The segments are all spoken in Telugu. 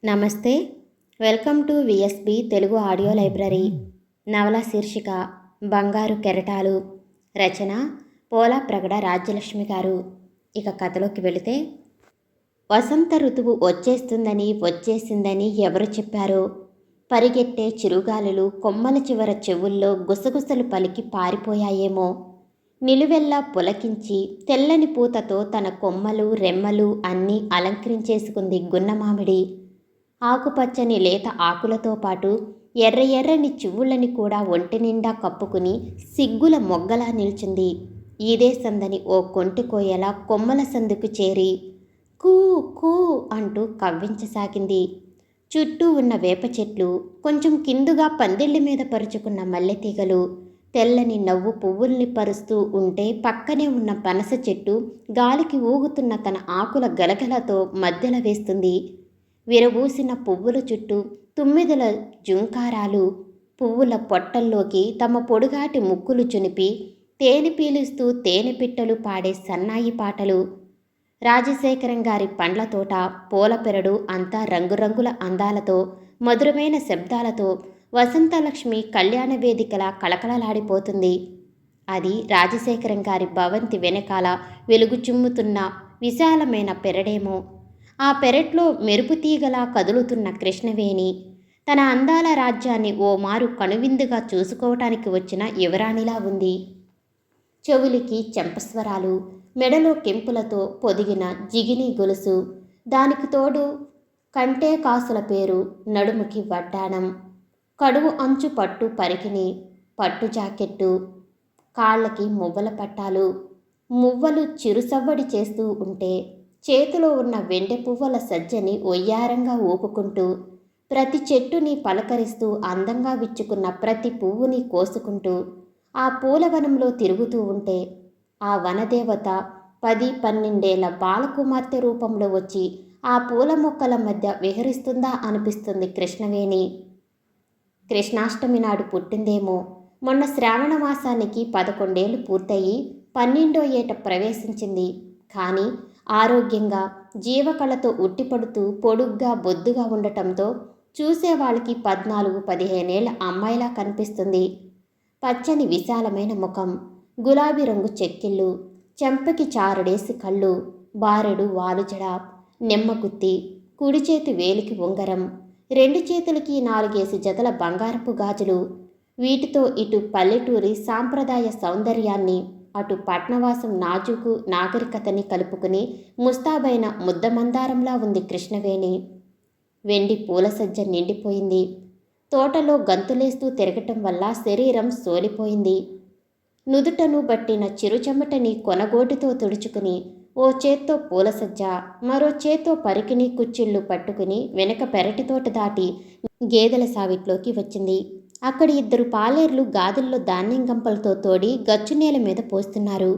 నమస్తే. Welcome to VSB Telugu audio library. నవల శీర్షిక బంగారు కెరటాలు. రచన పోలా ప్రగడ రాజ్యలక్ష్మి గారు. ఇక కథలోకి వెళితే, వసంత ఋతువు వచ్చేసిందని ఎవరు చెప్పారో? పరిగెట్టే చిరుగాలులు కొమ్మల చివర చెవుల్లో గుసగుసలు పలికి పారిపోయాయేమో. నిలువెల్లా పులకించి తెల్లని పూతతో తన కొమ్మలు రెమ్మలు అన్నీ అలంకరించేసుకుంది గున్నమామిడి. ఆకుపచ్చని లేత ఆకులతో పాటు ఎర్ర ఎర్రని చివ్వులని కూడా ఒంటి నిండా కప్పుకుని సిగ్గుల మొగ్గలా నిల్చుంది. ఈదే సందని ఓ కొంటి కోయల కొమ్మల సందుకు చేరి కూ కూ అంటూ కవ్వించసాగింది. చుట్టూ ఉన్న వేప చెట్లు, కొంచెం కిందుగా పందిళ్ళ మీద పరుచుకున్న మల్లెతీగలు, తెల్లని నవ్వు పువ్వుల్ని పరుస్తూ ఉంటే పక్కనే ఉన్న పనస చెట్టు గాలికి ఊగుతున్న తన ఆకుల గలగలతో మధ్యల వేస్తుంది. విరబూసిన పువ్వుల చుట్టూ తుమ్మిదల జుంకారాలు పువ్వుల పొట్టల్లోకి తమ పొడుగాటి ముక్కులు చునిపి తేనె పీలుస్తూ తేనె పిట్టలు పాడే సన్నాయి పాటలు. రాజశేఖరం గారి పండ్ల తోట, పూల పెరడు అంతా రంగురంగుల అందాలతో, మధురమైన శబ్దాలతో వసంతలక్ష్మి కళ్యాణ వేదికలా కళకళలాడిపోతుంది. అది రాజశేఖరం గారి భవంతి వెనకాల వెలుగు చిమ్ముతున్న విశాలమైన పెరడేమో. ఆ పెరట్లో మెరుపు తీగలా కదులుతున్న కృష్ణవేణి తన అందాల రాజ్యాన్ని ఓ మారు కనువిందుగా చూసుకోవటానికి వచ్చిన యువరాణిలా ఉంది. చెవులికి చెంపస్వరాలు, మెడలో కెంపులతో పొదిగిన జిగిని గొలుసు, దానికి తోడు కంటే కాసుల పేరు, నడుముకి వడ్డాణం, కడువు అంచు పట్టు పరికిణి, పట్టు జాకెట్టు, కాళ్ళకి మువ్వల పట్టాలు. మువ్వలు చిరుసవ్వడి చేస్తూ ఉంటే చేతిలో ఉన్న వెండె పువ్వుల సజ్జని ఒయ్యారంగా ఊపుకుంటూ, ప్రతి చెట్టుని పలకరిస్తూ అందంగా విచ్చుకున్న ప్రతి పువ్వుని కోసుకుంటూ ఆ పూలవనంలో తిరుగుతూ ఉంటే ఆ వనదేవత 10-12 బాలకుమార్తె రూపంలో వచ్చి ఆ పూల మొక్కల మధ్య విహరిస్తుందా అనిపిస్తుంది కృష్ణవేణి. కృష్ణాష్టమి నాడు పుట్టిందేమో. మొన్న శ్రావణ మాసానికి 11 ఏళ్ళు పూర్తయి 12వ ఏట ప్రవేశించింది. కానీ ఆరోగ్యంగా జీవకళతో ఉట్టిపడుతూ పొడుగ్గా బొద్దుగా ఉండటంతో చూసేవాళ్ళకి 14-15 ఏళ్ల అమ్మాయిలా కనిపిస్తుంది. పచ్చని విశాలమైన ముఖం, గులాబీ రంగు చెక్కిళ్ళు, చెంపకి చారడేసి కళ్ళు, బారెడు వాలుజడ, నిమ్మకుత్తి, కుడి చేతి వేలికి ఉంగరం, 2 చేతులకి 4 జతల బంగారపు గాజులు. వీటితో ఇటు పల్లెటూరి సాంప్రదాయ సౌందర్యాన్ని, అటు పట్నవాసం నాజుకు నాగరికతని కలుపుకుని ముస్తాబైన ముద్దమందారంలా ఉంది కృష్ణవేణి. వెండి పూల సజ్జ నిండిపోయింది. తోటలో గంతులేస్తూ తిరగటం వల్ల శరీరం సోలిపోయింది. నుదుటను బట్టిన చిరుచెమటని కొనగోటితో తుడుచుకుని ఓ చేత్తో పూల సజ్జ, మరో చేత్తో పరికిణి కుచ్చిళ్ళు పట్టుకుని వెనక పెరటితోట దాటి గేదెల సావిట్లోకి వచ్చింది. అక్కడి 2 పాలేర్లు గాదుల్లో ధాన్యం గంపలతో తోడి గచ్చునేల మీద పోస్తున్నారు.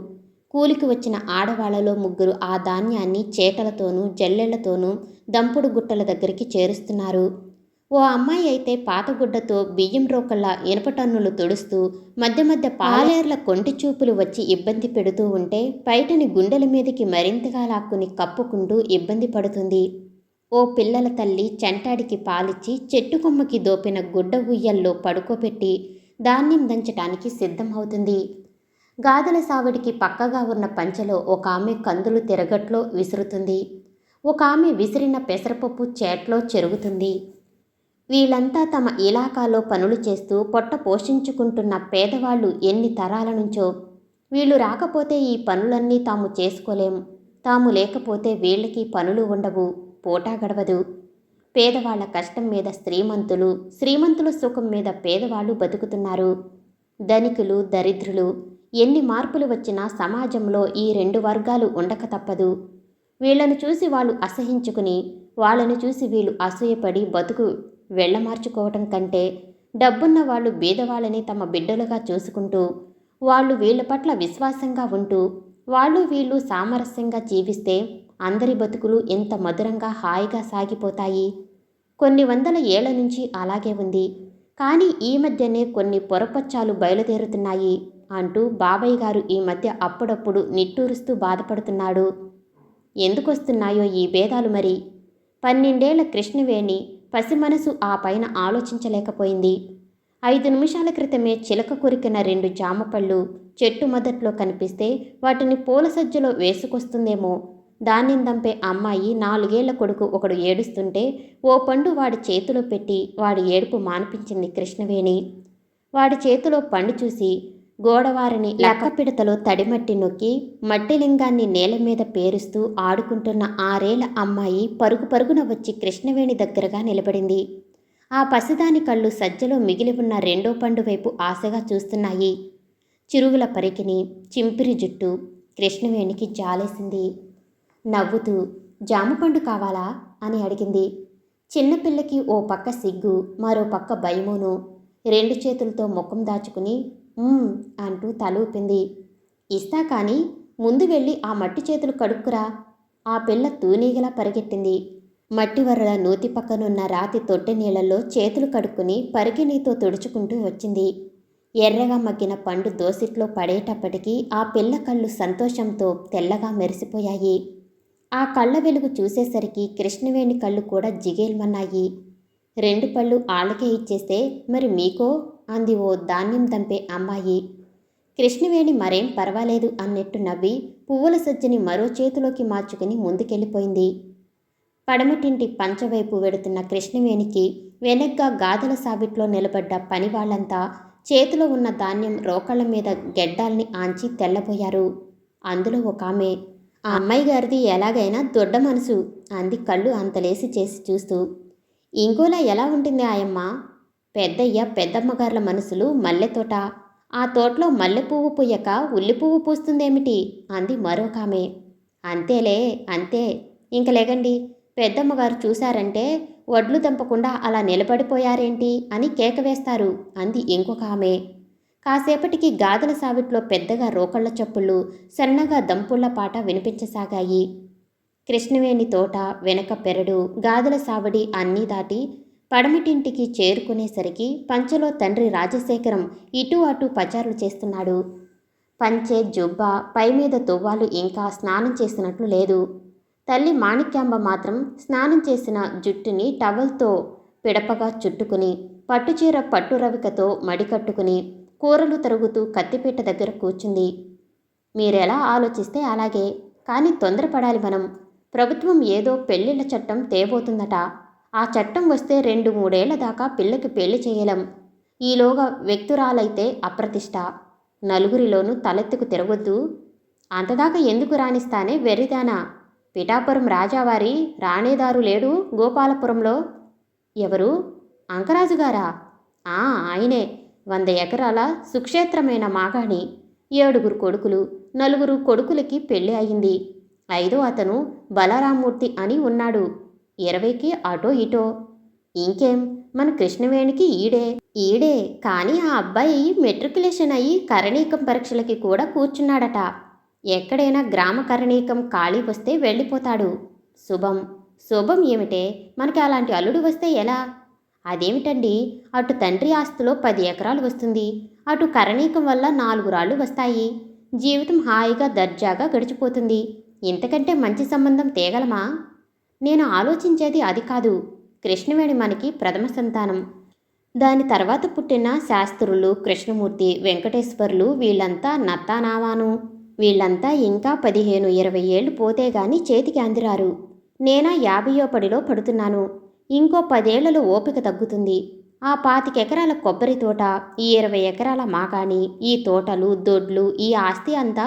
కూలికి వచ్చిన ఆడవాళ్లలో 3 ఆ ధాన్యాన్ని చేటలతోనూ జల్లెళ్లతోనూ దంపుడు గుట్టల దగ్గరికి చేరుస్తున్నారు. ఓ అమ్మాయి అయితే పాతగుడ్డతో బియ్యం రోకళ్ళ ఇనపటన్నులు తుడుస్తూ మధ్య మధ్య పాలేర్ల కొంటి చూపులు వచ్చి ఇబ్బంది పెడుతూ ఉంటే పైటని గుండెల మీదకి మరింతగా లాక్కుని కప్పుకుంటూ ఇబ్బంది పడుతుంది. ఓ పిల్లల తల్లి చెంటాడికి పాలిచ్చి చెట్టు కొమ్మకి దోపిన గుడ్డ ఉయ్యల్లో పడుకోబెట్టి ధాన్యం దంచటానికి సిద్ధమవుతుంది. గాదెల సావిడికి పక్కగా ఉన్న పంచెలో ఒక ఆమె కందులు తిరగట్లో విసురుతుంది. ఒక ఆమె విసిరిన పెసరపప్పు చేట్లో చెరుగుతుంది. వీళ్ళంతా తమ ఇలాకాలో పనులు చేస్తూ పొట్ట పోషించుకుంటున్న పేదవాళ్ళు ఎన్ని తరాల నుంచో. వీళ్ళు రాకపోతే ఈ పనులన్నీ తాము చేసుకోలేం. తాము లేకపోతే వీళ్ళకి పనులు ఉండవు, పూటా గడవదు. పేదవాళ్ల కష్టం మీద శ్రీమంతులు, శ్రీమంతుల సుఖం మీద పేదవాళ్ళు బతుకుతున్నారు. ధనికులు దరిద్రులు ఎన్ని మార్పులు వచ్చినా సమాజంలో ఈ 2 వర్గాలు ఉండక తప్పదు. వీళ్లను చూసి వాళ్ళు అసహించుకుని, వాళ్ళని చూసి వీళ్ళు అసూయపడి బతుకు వెళ్ళమార్చుకోవటం కంటే డబ్బున్న వాళ్ళు బీదవాళ్ళని తమ బిడ్డలుగా చూసుకుంటూ, వాళ్ళు వీళ్ళ పట్ల విశ్వాసంగా ఉంటూ, వాళ్ళు వీళ్ళు సామరస్యంగా జీవిస్తే అందరి బతుకులు ఎంత మధురంగా హాయిగా సాగిపోతాయి. కొన్ని 100 ఏళ్ల నుంచి అలాగే ఉంది. కానీ ఈ మధ్యనే కొన్ని పొరపచ్చాలు బయలుదేరుతున్నాయి అంటూ బాబాయ్ గారు ఈ మధ్య అప్పుడప్పుడు నిట్టూరుస్తూ బాధపడుతున్నాడు. ఎందుకొస్తున్నాయో ఈ భేదాలు మరి? 12 కృష్ణవేణి పసి మనసు ఆ పైన ఆలోచించలేకపోయింది. 5 నిమిషాల క్రితమే చిలక కొరికిన 2 జామపళ్ళు చెట్టు మొదట్లో కనిపిస్తే వాటిని పూల సజ్జలో వేసుకొస్తుందేమో. ధాన్యం దంపే అమ్మాయి 4 ఏళ్ల కొడుకు ఒకడు ఏడుస్తుంటే ఓ పండు వాడి చేతిలో పెట్టి వాడి ఏడుపు మాన్పించింది కృష్ణవేణి. వాడి చేతిలో పండు చూసి గోడవారిని లక్కపిడతలో తడిమట్టి నొక్కి మట్టి లింగాన్ని నేల మీద పేరుస్తూ ఆడుకుంటున్న 6 ఏళ్ల అమ్మాయి పరుగు పరుగున వచ్చి కృష్ణవేణి దగ్గరగా నిలబడింది. ఆ పసిదాని కళ్ళు సజ్జలో మిగిలి ఉన్న రెండో పండు వైపు ఆశగా చూస్తున్నాయి. చిరుగుల పరికిని, చింపిరి జుట్టు. కృష్ణవేణికి జాలేసింది. నవ్వుతూ జామపండు కావాలా అని అడిగింది. చిన్నపిల్లకి ఓ పక్క సిగ్గు, మరో పక్క భయమూను. 2 చేతులతో ముఖం దాచుకుని అంటూ తల ఊపింది. ఇస్తా కానీ ముందు వెళ్ళి ఆ మట్టి చేతులు కడుక్కురా. ఆ పిల్ల తూనీగలా పరిగెట్టింది. మట్టి వరల నూతి పక్కనున్న రాతి తొట్టె నీళ్లలో చేతులు కడుక్కుని పరికిణీతో తుడుచుకుంటూ వచ్చింది. ఎర్రగా మగ్గిన పండు దోసిట్లో పడేటప్పటికీ ఆ పిల్ల కళ్ళు సంతోషంతో తెల్లగా మెరిసిపోయాయి. ఆ కళ్ళ వెలుగు చూసేసరికి కృష్ణవేణి కళ్ళు కూడా జిగేల్మన్నాయి. 2 పళ్ళు ఆళ్ళకే ఇచ్చేస్తే మరి మీకో అంది ఓ ధాన్యం దంపే అమ్మాయి. కృష్ణవేణి మరేం పర్వాలేదు అన్నట్టు నవ్వి పువ్వుల సజ్జని మరో చేతిలోకి మార్చుకుని ముందుకెళ్ళిపోయింది. పడమటింటి పంచవైపు వెడుతున్న కృష్ణవేణికి వెనగ్గా గాదల సాబిట్లో నిలబడ్డ పనివాళ్లంతా చేతిలో ఉన్న ధాన్యం రోకళ్ల మీద గెడ్డాల్ని ఆంచి తెల్లబోయారు. అందులో ఒక ఆమె, ఆ అమ్మాయి గారిది ఎలాగైనా దొడ్డ మనసు అంది కళ్ళు అంతలేసి చేసి చూస్తూ. ఇంకోలా ఎలా ఉంటుంది ఆయమ్మ? పెద్దయ్య పెద్దమ్మగార్ల మనసులు మల్లెతోట. ఆ తోటలో మల్లెపువ్వు పుయ్యక ఉల్లిపువ్వు పూస్తుందేమిటి అంది మరొకామె. అంతేలే అంతే, ఇంక లేగండి. పెద్దమ్మగారు చూశారంటే వడ్లు దంపకుండా అలా నిలబడిపోయారేంటి అని కేక వేస్తారు అంది ఇంకొక ఆమె. కాసేపటికి గాదల సావిట్లో పెద్దగా రోకళ్ల చప్పుళ్ళు, సన్నగా దంపుళ్ల పాట వినిపించసాగాయి. కృష్ణవేణి తోట, వెనక పెరడు, గాదల సావడి అన్నీ దాటి పడమటింటికి చేరుకునేసరికి పంచలో తండ్రి రాజశేఖరం ఇటూ అటూ పచారులు చేస్తున్నాడు. పంచె, జుబ్బ, పైమీద తువ్వాలు ఇంకా స్నానం చేసినట్లు లేదు. తల్లి మాణిక్యాంబ మాత్రం స్నానం చేసిన జుట్టుని టవల్తో పిడపగా చుట్టుకుని, పట్టుచీర పట్టు రవికతో మడికట్టుకుని, కూరలు తరుగుతూ కత్తిపీట దగ్గర కూర్చుంది. మీరెలా ఆలోచిస్తే అలాగే, కానీ తొందరపడాలి మనం. ప్రభుత్వం ఏదో పెళ్లిళ్ల చట్టం తేబోతుందట. ఆ చట్టం వస్తే 2-3 ఏళ్ల దాకా పిల్లకి పెళ్లి చేయలేం. ఈలోగా వ్యక్తురాలైతే అప్రతిష్ట. నలుగురిలోనూ తలెత్తుకు తిరగొద్దు. అంతదాకా ఎందుకు రాణిస్తానే వెర్రిదానా? పిఠాపురం రాజావారి రాణేదారు లేడు గోపాలపురంలో? ఎవరు? అంకరాజుగారా? ఆయనే. 100 ఎకరాల సుక్షేత్రమైన మాగాణి. 7 కొడుకులు. 4 కొడుకులకి పెళ్లి అయింది. 5వ అతను బలరామూర్తి అని ఉన్నాడు. 20కి అటో ఇటో. ఇంకేం, మన కృష్ణవేణికి ఈడే కానీ ఆ అబ్బాయి మెట్రికులేషన్ అయ్యి కరణీకం పరీక్షలకి కూడా కూర్చున్నాడట. ఎక్కడైనా గ్రామ కరణీకం ఖాళీ వస్తే వెళ్ళిపోతాడు. శుభం ఏమిటే? మనకి అలాంటి అల్లుడు వస్తే ఎలా? అదేమిటండి, అటు తండ్రి ఆస్తిలో 10 ఎకరాలు వస్తుంది, అటు కరణీకం వల్ల 4 రాళ్ళు వస్తాయి. జీవితం హాయిగా దర్జాగా గడిచిపోతుంది. ఇంతకంటే మంచి సంబంధం తేగలమా? నేను ఆలోచించేది అది కాదు. కృష్ణవేణి మనకి ప్రథమ సంతానం. దాని తర్వాత పుట్టిన శాస్త్రులు, కృష్ణమూర్తి, వెంకటేశ్వర్లు వీళ్ళంతా నత్తానావాను. వీళ్ళంతా ఇంకా 15-20 ఏళ్ళు పోతే గాని చేతికి అందిరారు. నేనా 50వ పడిలో పడుతున్నాను. ఇంకో 10 ఏళ్లలో ఓపిక తగ్గుతుంది. ఆ 25 ఎకరాల కొబ్బరి తోట, ఈ 20 ఎకరాల మాగాణి, ఈ తోటలు, దొడ్లు, ఈ ఆస్తి అంతా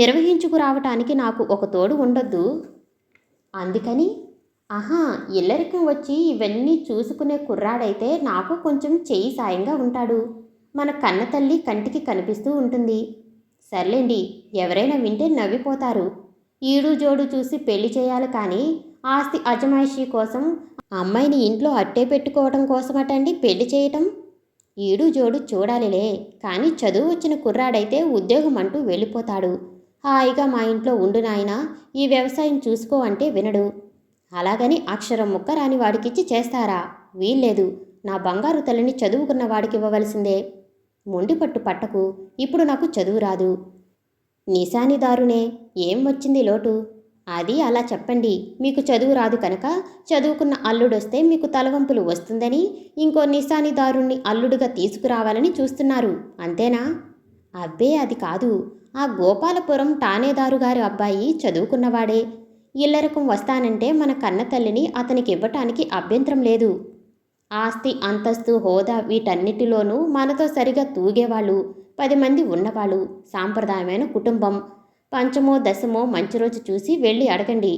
నిర్వహించుకురావటానికి నాకు ఒక తోడు ఉండొద్దు? అందుకని ఇల్లరికం వచ్చి ఇవన్నీ చూసుకునే కుర్రాడైతే నాకు కొంచెం చెయ్యి సాయంగా ఉంటాడు. మన కన్నతల్లి కంటికి కనిపిస్తూ ఉంటుంది. సర్లేండి, ఎవరైనా వింటే నవ్విపోతారు. ఈడు జోడు చూసి పెళ్లి చేయాలి కానీ ఆస్తి అజమాయిషీ కోసం అమ్మాయిని ఇంట్లో అట్టే పెట్టుకోవడం కోసమటండి పెళ్లి చేయటం. ఈడు జోడు చూడాలిలే, కానీ చదువు వచ్చిన కుర్రాడైతే ఉద్యోగం అంటూ వెళ్ళిపోతాడు. హాయిగా మా ఇంట్లో ఉండు నాయనా, ఈ వ్యవసాయం చూసుకో అంటే వినడు. అలాగని అక్షరం ముక్క రాని వాడికిచ్చి చేస్తారా? వీల్లేదు. నా బంగారు తల్లిని చదువుకున్న వాడికి ఇవ్వవలసిందే. మొండిపట్టు పట్టకు. ఇప్పుడు నాకు చదువు రాదు. నిశానిదారునే. ఏం వచ్చింది లోటు? అది అలా చెప్పండి. మీకు చదువు రాదు కనుక చదువుకున్న అల్లుడొస్తే మీకు తలవంపులు వస్తుందని ఇంకో నిశానిదారుణ్ణి అల్లుడుగా తీసుకురావాలని చూస్తున్నారు. అంతేనా? అబ్బే అది కాదు. ఆ గోపాలపురం ఠాణేదారు గారి అబ్బాయి చదువుకున్నవాడే. ఇల్లరకం వస్తానంటే మన కన్నతల్లిని అతనికి ఇవ్వటానికి అభ్యంతరం లేదు. ఆస్తి, అంతస్తు, హోదా వీటన్నిటిలోనూ మనతో సరిగా తూగేవాళ్ళు 10 మంది ఉన్నవాళ్ళు. సాంప్రదాయమైన కుటుంబం. పంచమో దశమో మంచి రోజు చూసి వెళ్ళి అడగండి.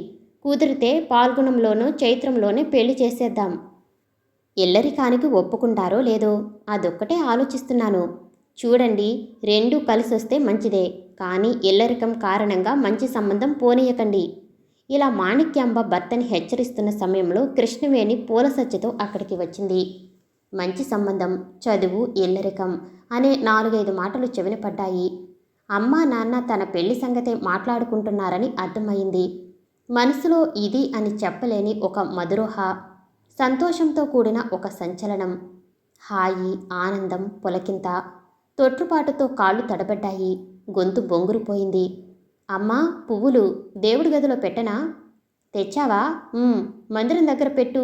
కుదిరితే పాల్గొనంలోనో చైత్రంలోనే పెళ్లి చేసేద్దాం. ఇల్లరికానికి ఒప్పుకుంటారో లేదో అదొక్కటే ఆలోచిస్తున్నాను. చూడండి, రెండూ కలిసొస్తే మంచిదే. కానీ ఇల్లరికం కారణంగా మంచి సంబంధం పోనీయకండి. ఇలా మాణిక్యాంబ భర్తని హెచ్చరిస్తున్న సమయంలో కృష్ణవేణి పూల సజ్జతో అక్కడికి వచ్చింది. మంచి సంబంధం, చదువు, ఇల్లరికం అనే 4-5 మాటలు చెవిన పడ్డాయి. అమ్మా నాన్న తన పెళ్లి సంగతే మాట్లాడుకుంటున్నారని అర్థమైంది. మనసులో ఇది అని చెప్పలేని ఒక మధురోహ, సంతోషంతో కూడిన ఒక సంచలనం, హాయి, ఆనందం, పులకింత. తొట్రుపాటుతో కాళ్ళు తడబడ్డాయి. గొంతు బొంగురుపోయింది. అమ్మా, పువ్వులు దేవుడి గదిలో పెట్టనా? తెచ్చావా? మందిరం దగ్గర పెట్టు.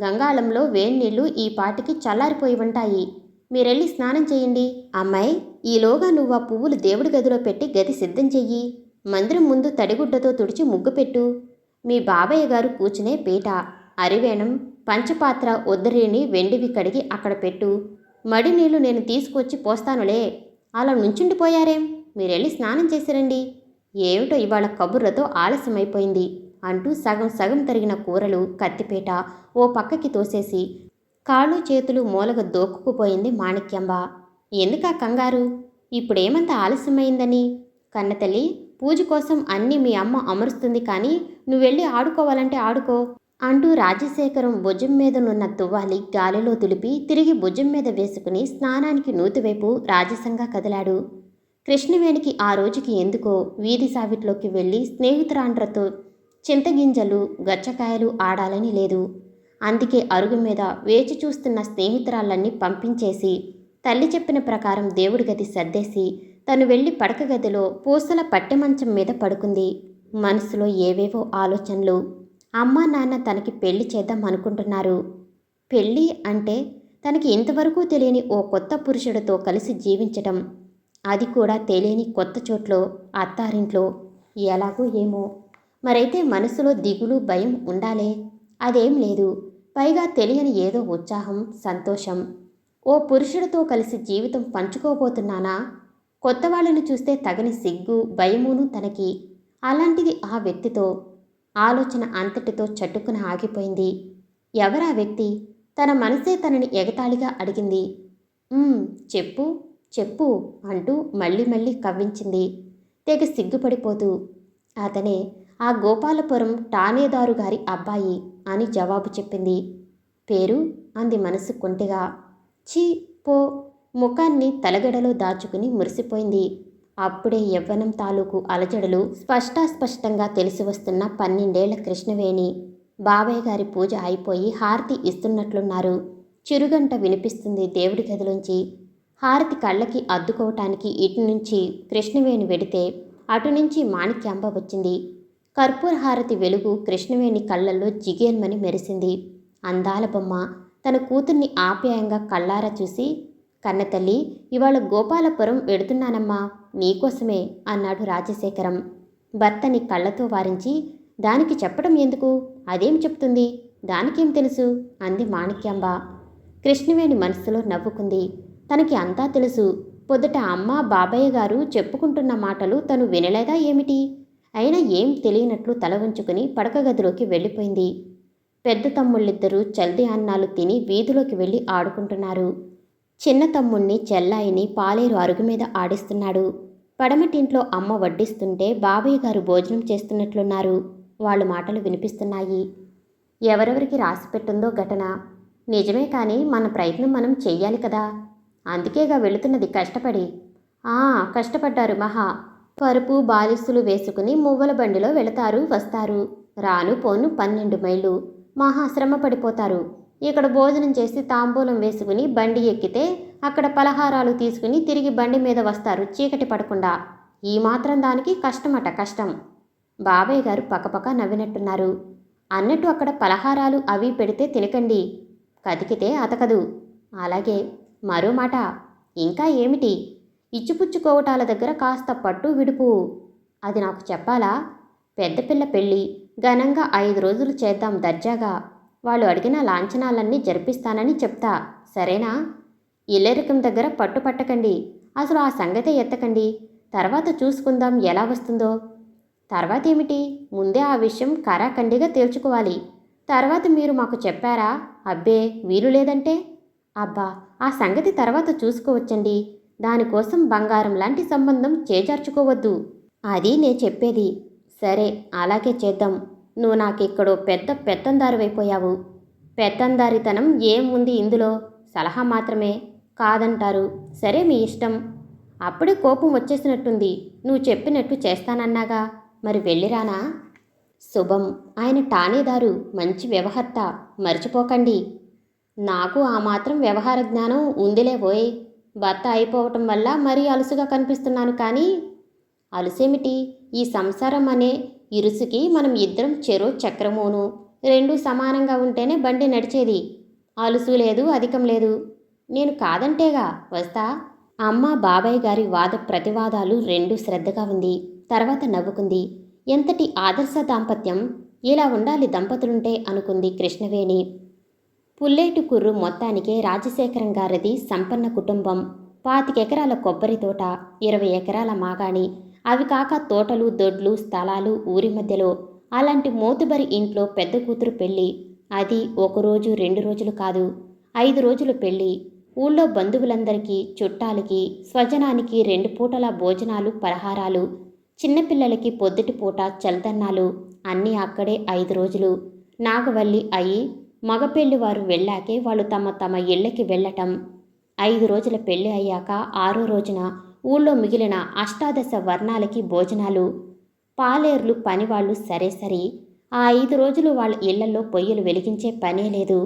గంగాళంలో వేన్నీళ్లు ఈ పాటికి చల్లారిపోయి ఉంటాయి. మీరెళ్ళి స్నానం చెయ్యండి. అమ్మాయి, ఈలోగా నువ్వు ఆ పువ్వులు దేవుడి గదిలో పెట్టి గది సిద్ధం చెయ్యి. మందిరం ముందు తడిగుడ్డతో తుడిచి ముగ్గు పెట్టు. మీ బాబయ్య గారు కూర్చునే పీట, అరివేణం, పంచపాత్ర ఒద్దరిని వెండివి కడిగి అక్కడ పెట్టు. మడి నీళ్లు నేను తీసుకొచ్చి పోస్తానులే. అలా నుంచుండిపోయారేం? మీరెళ్ళి స్నానం చేసిరండి. ఏమిటో ఇవాళ కబుర్లతో ఆలస్యమైపోయింది అంటూ సగం సగం తరిగిన కూరలు, కత్తిపీట ఓ పక్కకి తోసేసి కాళ్ళు చేతులు మూలగ దోక్కుకుపోయింది మాణిక్యాంబ. ఎందుకా కంగారు? ఇప్పుడేమంత ఆలస్యమైందని? కన్నతల్లి, పూజ కోసం అన్నీ మీ అమ్మ అమరుస్తుంది, కానీ నువ్వెళ్ళి ఆడుకోవాలంటే ఆడుకో అంటూ రాజశేఖరం భుజం మీదనున్న తువ్వాలి గాలిలో దులిపి తిరిగి భుజం మీద వేసుకుని స్నానానికి నూతివైపు రాజసంగా కదిలాడు. కృష్ణవేణికి ఆ రోజుకి ఎందుకో వీధి సావిట్లోకి వెళ్ళి స్నేహితురాండ్రతో చింతగింజలు, గచ్చకాయలు ఆడాలని లేదు. అందుకే అరుగు మీద వేచి చూస్తున్న స్నేహితురాళ్ళన్నీ పంపించేసి తల్లి చెప్పిన ప్రకారం దేవుడి గది సర్దేసి తను వెళ్ళి పడక గదిలో పూసల పట్టెమంచం మీద పడుకుంది. మనసులో ఏవేవో ఆలోచనలు. అమ్మా నాన్న తనకి పెళ్లి చేద్దాం అనుకుంటున్నారు. పెళ్ళి అంటే తనకి ఇంతవరకు తెలియని ఓ కొత్త పురుషుడితో కలిసి జీవించటం, అది కూడా తెలియని కొత్త చోట్లో, అత్తారింట్లో. ఎలాగో ఏమో. మరైతే మనసులో దిగులు, భయం ఉండాలే. అదేం లేదు. పైగా తెలియని ఏదో ఉత్సాహం, సంతోషం. ఓ పురుషుడితో కలిసి జీవితం పంచుకోబోతున్నానా? కొత్త వాళ్ళని చూస్తే తగని సిగ్గు, భయమును తనకి. అలాంటిది ఆ వ్యక్తితో. ఆలోచన అంతటితో చట్టుకున ఆగిపోయింది. ఎవరా వ్యక్తి? తన మనసే తనని ఎగతాళిగా అడిగింది. చెప్పు చెప్పు అంటూ మళ్ళీ మళ్ళీ కవ్వించింది, తెగ సిగ్గుపడిపోతూ. అతనే ఆ గోపాలపురం ఠాణేదారు గారి అబ్బాయి అని జవాబు చెప్పింది. పేరు? అంది మనసు కొంటెగా. ఛీ పో. ముఖాన్ని తలగడలో దాచుకుని మురిసిపోయింది. అప్పుడే యవ్వనం తాలూకు అలజడులు స్పష్టంగా తెలిసి వస్తున్న 12 ఏళ్ల కృష్ణవేణి. బాబాయ్ గారి పూజ అయిపోయి హారతి ఇస్తున్నట్లున్నారు. చిరుగంట వినిపిస్తుంది దేవుడి గదిలోంచి. హారతి కళ్ళకి అద్దుకోవటానికి ఇటు నుంచి కృష్ణవేణి వెడితే అటునుంచి మాణిక్యాంబ వచ్చింది. కర్పూర హారతి వెలుగు కృష్ణవేణి కళ్ళల్లో జిగేల్మని మెరిసింది. అందాల బొమ్మ తన కూతుర్ని ఆప్యాయంగా కళ్ళారా చూసి, కన్నతల్లి, ఇవాళ గోపాలపురం వెడుతున్నానమ్మా, నీకోసమే అన్నాడు రాజశేఖరం. భర్తని కళ్ళతో వారించి, దానికి చెప్పడం ఎందుకు? అదేం చెప్తుంది? దానికేం తెలుసు? అంది మాణిక్యాంబ. కృష్ణవేణి మనసులో నవ్వుకుంది. తనకి అంతా తెలుసు. పొద్దుట అమ్మ, బాబాయ్య గారు చెప్పుకుంటున్న మాటలు తను వినలేదా ఏమిటి? అయినా ఏం తెలియనట్లు తల ఉంచుకుని పడక గదిలోకి వెళ్ళిపోయింది. పెద్ద తమ్ముళ్ళిద్దరూ చల్ది అన్నాలు తిని వీధిలోకి వెళ్ళి ఆడుకుంటున్నారు. చిన్న తమ్ముణ్ణి, చెల్లాయిని పాలేరు అరుగు మీద ఆడిస్తున్నాడు. పడమటింట్లో అమ్మ వడ్డిస్తుంటే బాబాయ్య గారు భోజనం చేస్తున్నట్లున్నారు. వాళ్ళ మాటలు వినిపిస్తున్నాయి. ఎవరెవరికి రాసిపెట్టుందో ఘటన. నిజమే, కానీ మన ప్రయత్నం మనం చెయ్యాలి కదా. అందుకేగా వెళుతున్నది కష్టపడి. కష్టపడ్డారు మహా. పరుపు బాలిసులు వేసుకుని మువ్వల బండిలో వెళతారు, వస్తారు. రాను పోను 12 మైళ్ళు. మహా శ్రమ పడిపోతారు. ఇక్కడ భోజనం చేసి తాంబూలం వేసుకుని బండి ఎక్కితే అక్కడ పలహారాలు తీసుకుని తిరిగి బండి మీద వస్తారు చీకటి పడకుండా. ఈ మాత్రం దానికి కష్టమట, కష్టం. బాబాయ్ గారు పకపక నవ్వినట్టున్నారు. అన్నట్టు అక్కడ పలహారాలు అవి పెడితే తినకండి, కతికితే అతకదు. అలాగే. మరో మాట. ఇంకా ఏమిటి? ఇచ్చిపుచ్చుకోవటాల దగ్గర కాస్త పట్టు విడుపు. అది నాకు చెప్పాలా? పెద్ద పిల్ల పెళ్ళి ఘనంగా 5 రోజులు చేద్దాం దర్జాగా. వాళ్ళు అడిగిన లాంఛనాలన్నీ జరిపిస్తానని చెప్తా, సరేనా? ఇల్లరికం దగ్గర పట్టు పట్టకండి. అసలు ఆ సంగతే ఎత్తకండి. తర్వాత చూసుకుందాం ఎలా వస్తుందో. తర్వాతేమిటి? ముందే ఆ విషయం కరాఖండిగా తేల్చుకోవాలి. తర్వాత మీరు మాకు చెప్పారా? అబ్బే వీలు లేదంటే? అబ్బా, ఆ సంగతి తర్వాత చూసుకోవచ్చండి. దానికోసం బంగారం లాంటి సంబంధం చేజార్చుకోవద్దు. అది నే చెప్పేది. సరే, అలాగే చేద్దాం. నువ్వు నాకిక్కడో పెద్ద పెత్తందారువైపోయావు. పెత్తందారితనం ఏం ఉంది ఇందులో? సలహా మాత్రమే. కాదంటారు. సరే, మీ ఇష్టం. అప్పుడే కోపం వచ్చేసినట్టుంది. నువ్వు చెప్పినట్టు చేస్తానన్నాగా, మరి వెళ్ళిరానా? శుభం. ఆయన ఠాణేదారు, మంచి వ్యవహర్త, మర్చిపోకండి. నాకు ఆ మాత్రం వ్యవహార జ్ఞానం ఉందిలేబోయ్. భర్త అయిపోవటం వల్ల మరీ అలుసుగా కనిపిస్తున్నాను కానీ. అలుసేమిటి? ఈ సంసారం అనే ఇరుసుకి మనం ఇద్దరం చెరో చక్రమోను, రెండూ సమానంగా ఉంటేనే బండి నడిచేది. అలుసు లేదు, అధికం లేదు. నేను కాదంటేగా. వస్తా. అమ్మ బాబాయ్ గారి వాద ప్రతివాదాలు రెండూ శ్రద్ధగా ఉంది. తర్వాత నవ్వుకుంది. ఎంతటి ఆదర్శ దాంపత్యం! ఇలా ఉండాలి దంపతులుంటే అనుకుంది కృష్ణవేణి. పుల్లేటి కుర్రు మొత్తానికే రాజశేఖరం గారిది సంపన్న కుటుంబం. 25 ఎకరాల కొబ్బరి తోట, 20 ఎకరాల మాగాణి, అవి కాక తోటలు, దొడ్లు, స్థలాలు ఊరి మధ్యలో. అలాంటి మోతుబరి ఇంట్లో పెద్ద కూతురు పెళ్ళి. అది 1 రోజు 2 రోజులు కాదు, 5 రోజులు పెళ్ళి. ఊళ్ళో బంధువులందరికీ, చుట్టాలకి, స్వజనానికి 2 పూటల భోజనాలు, పలహారాలు. చిన్నపిల్లలకి పొద్దుటి పూట చల్దన్నాలు. అన్నీ అక్కడే 5 రోజులు. నాగవల్లి అయి మగపెళ్లివారు వెళ్ళాకే వాళ్ళు తమ తమ ఇళ్లకి వెళ్ళటం. 5 రోజుల పెళ్లి అయ్యాక 6వ రోజున ఊళ్ళో మిగిలిన అష్టాదశ వర్ణాలకి భోజనాలు. పాలేర్లు పనివాళ్ళు సరే సరి. ఆ 5 రోజులు వాళ్ళ ఇళ్లలో పొయ్యిలు వెలిగించే పనే లేదు.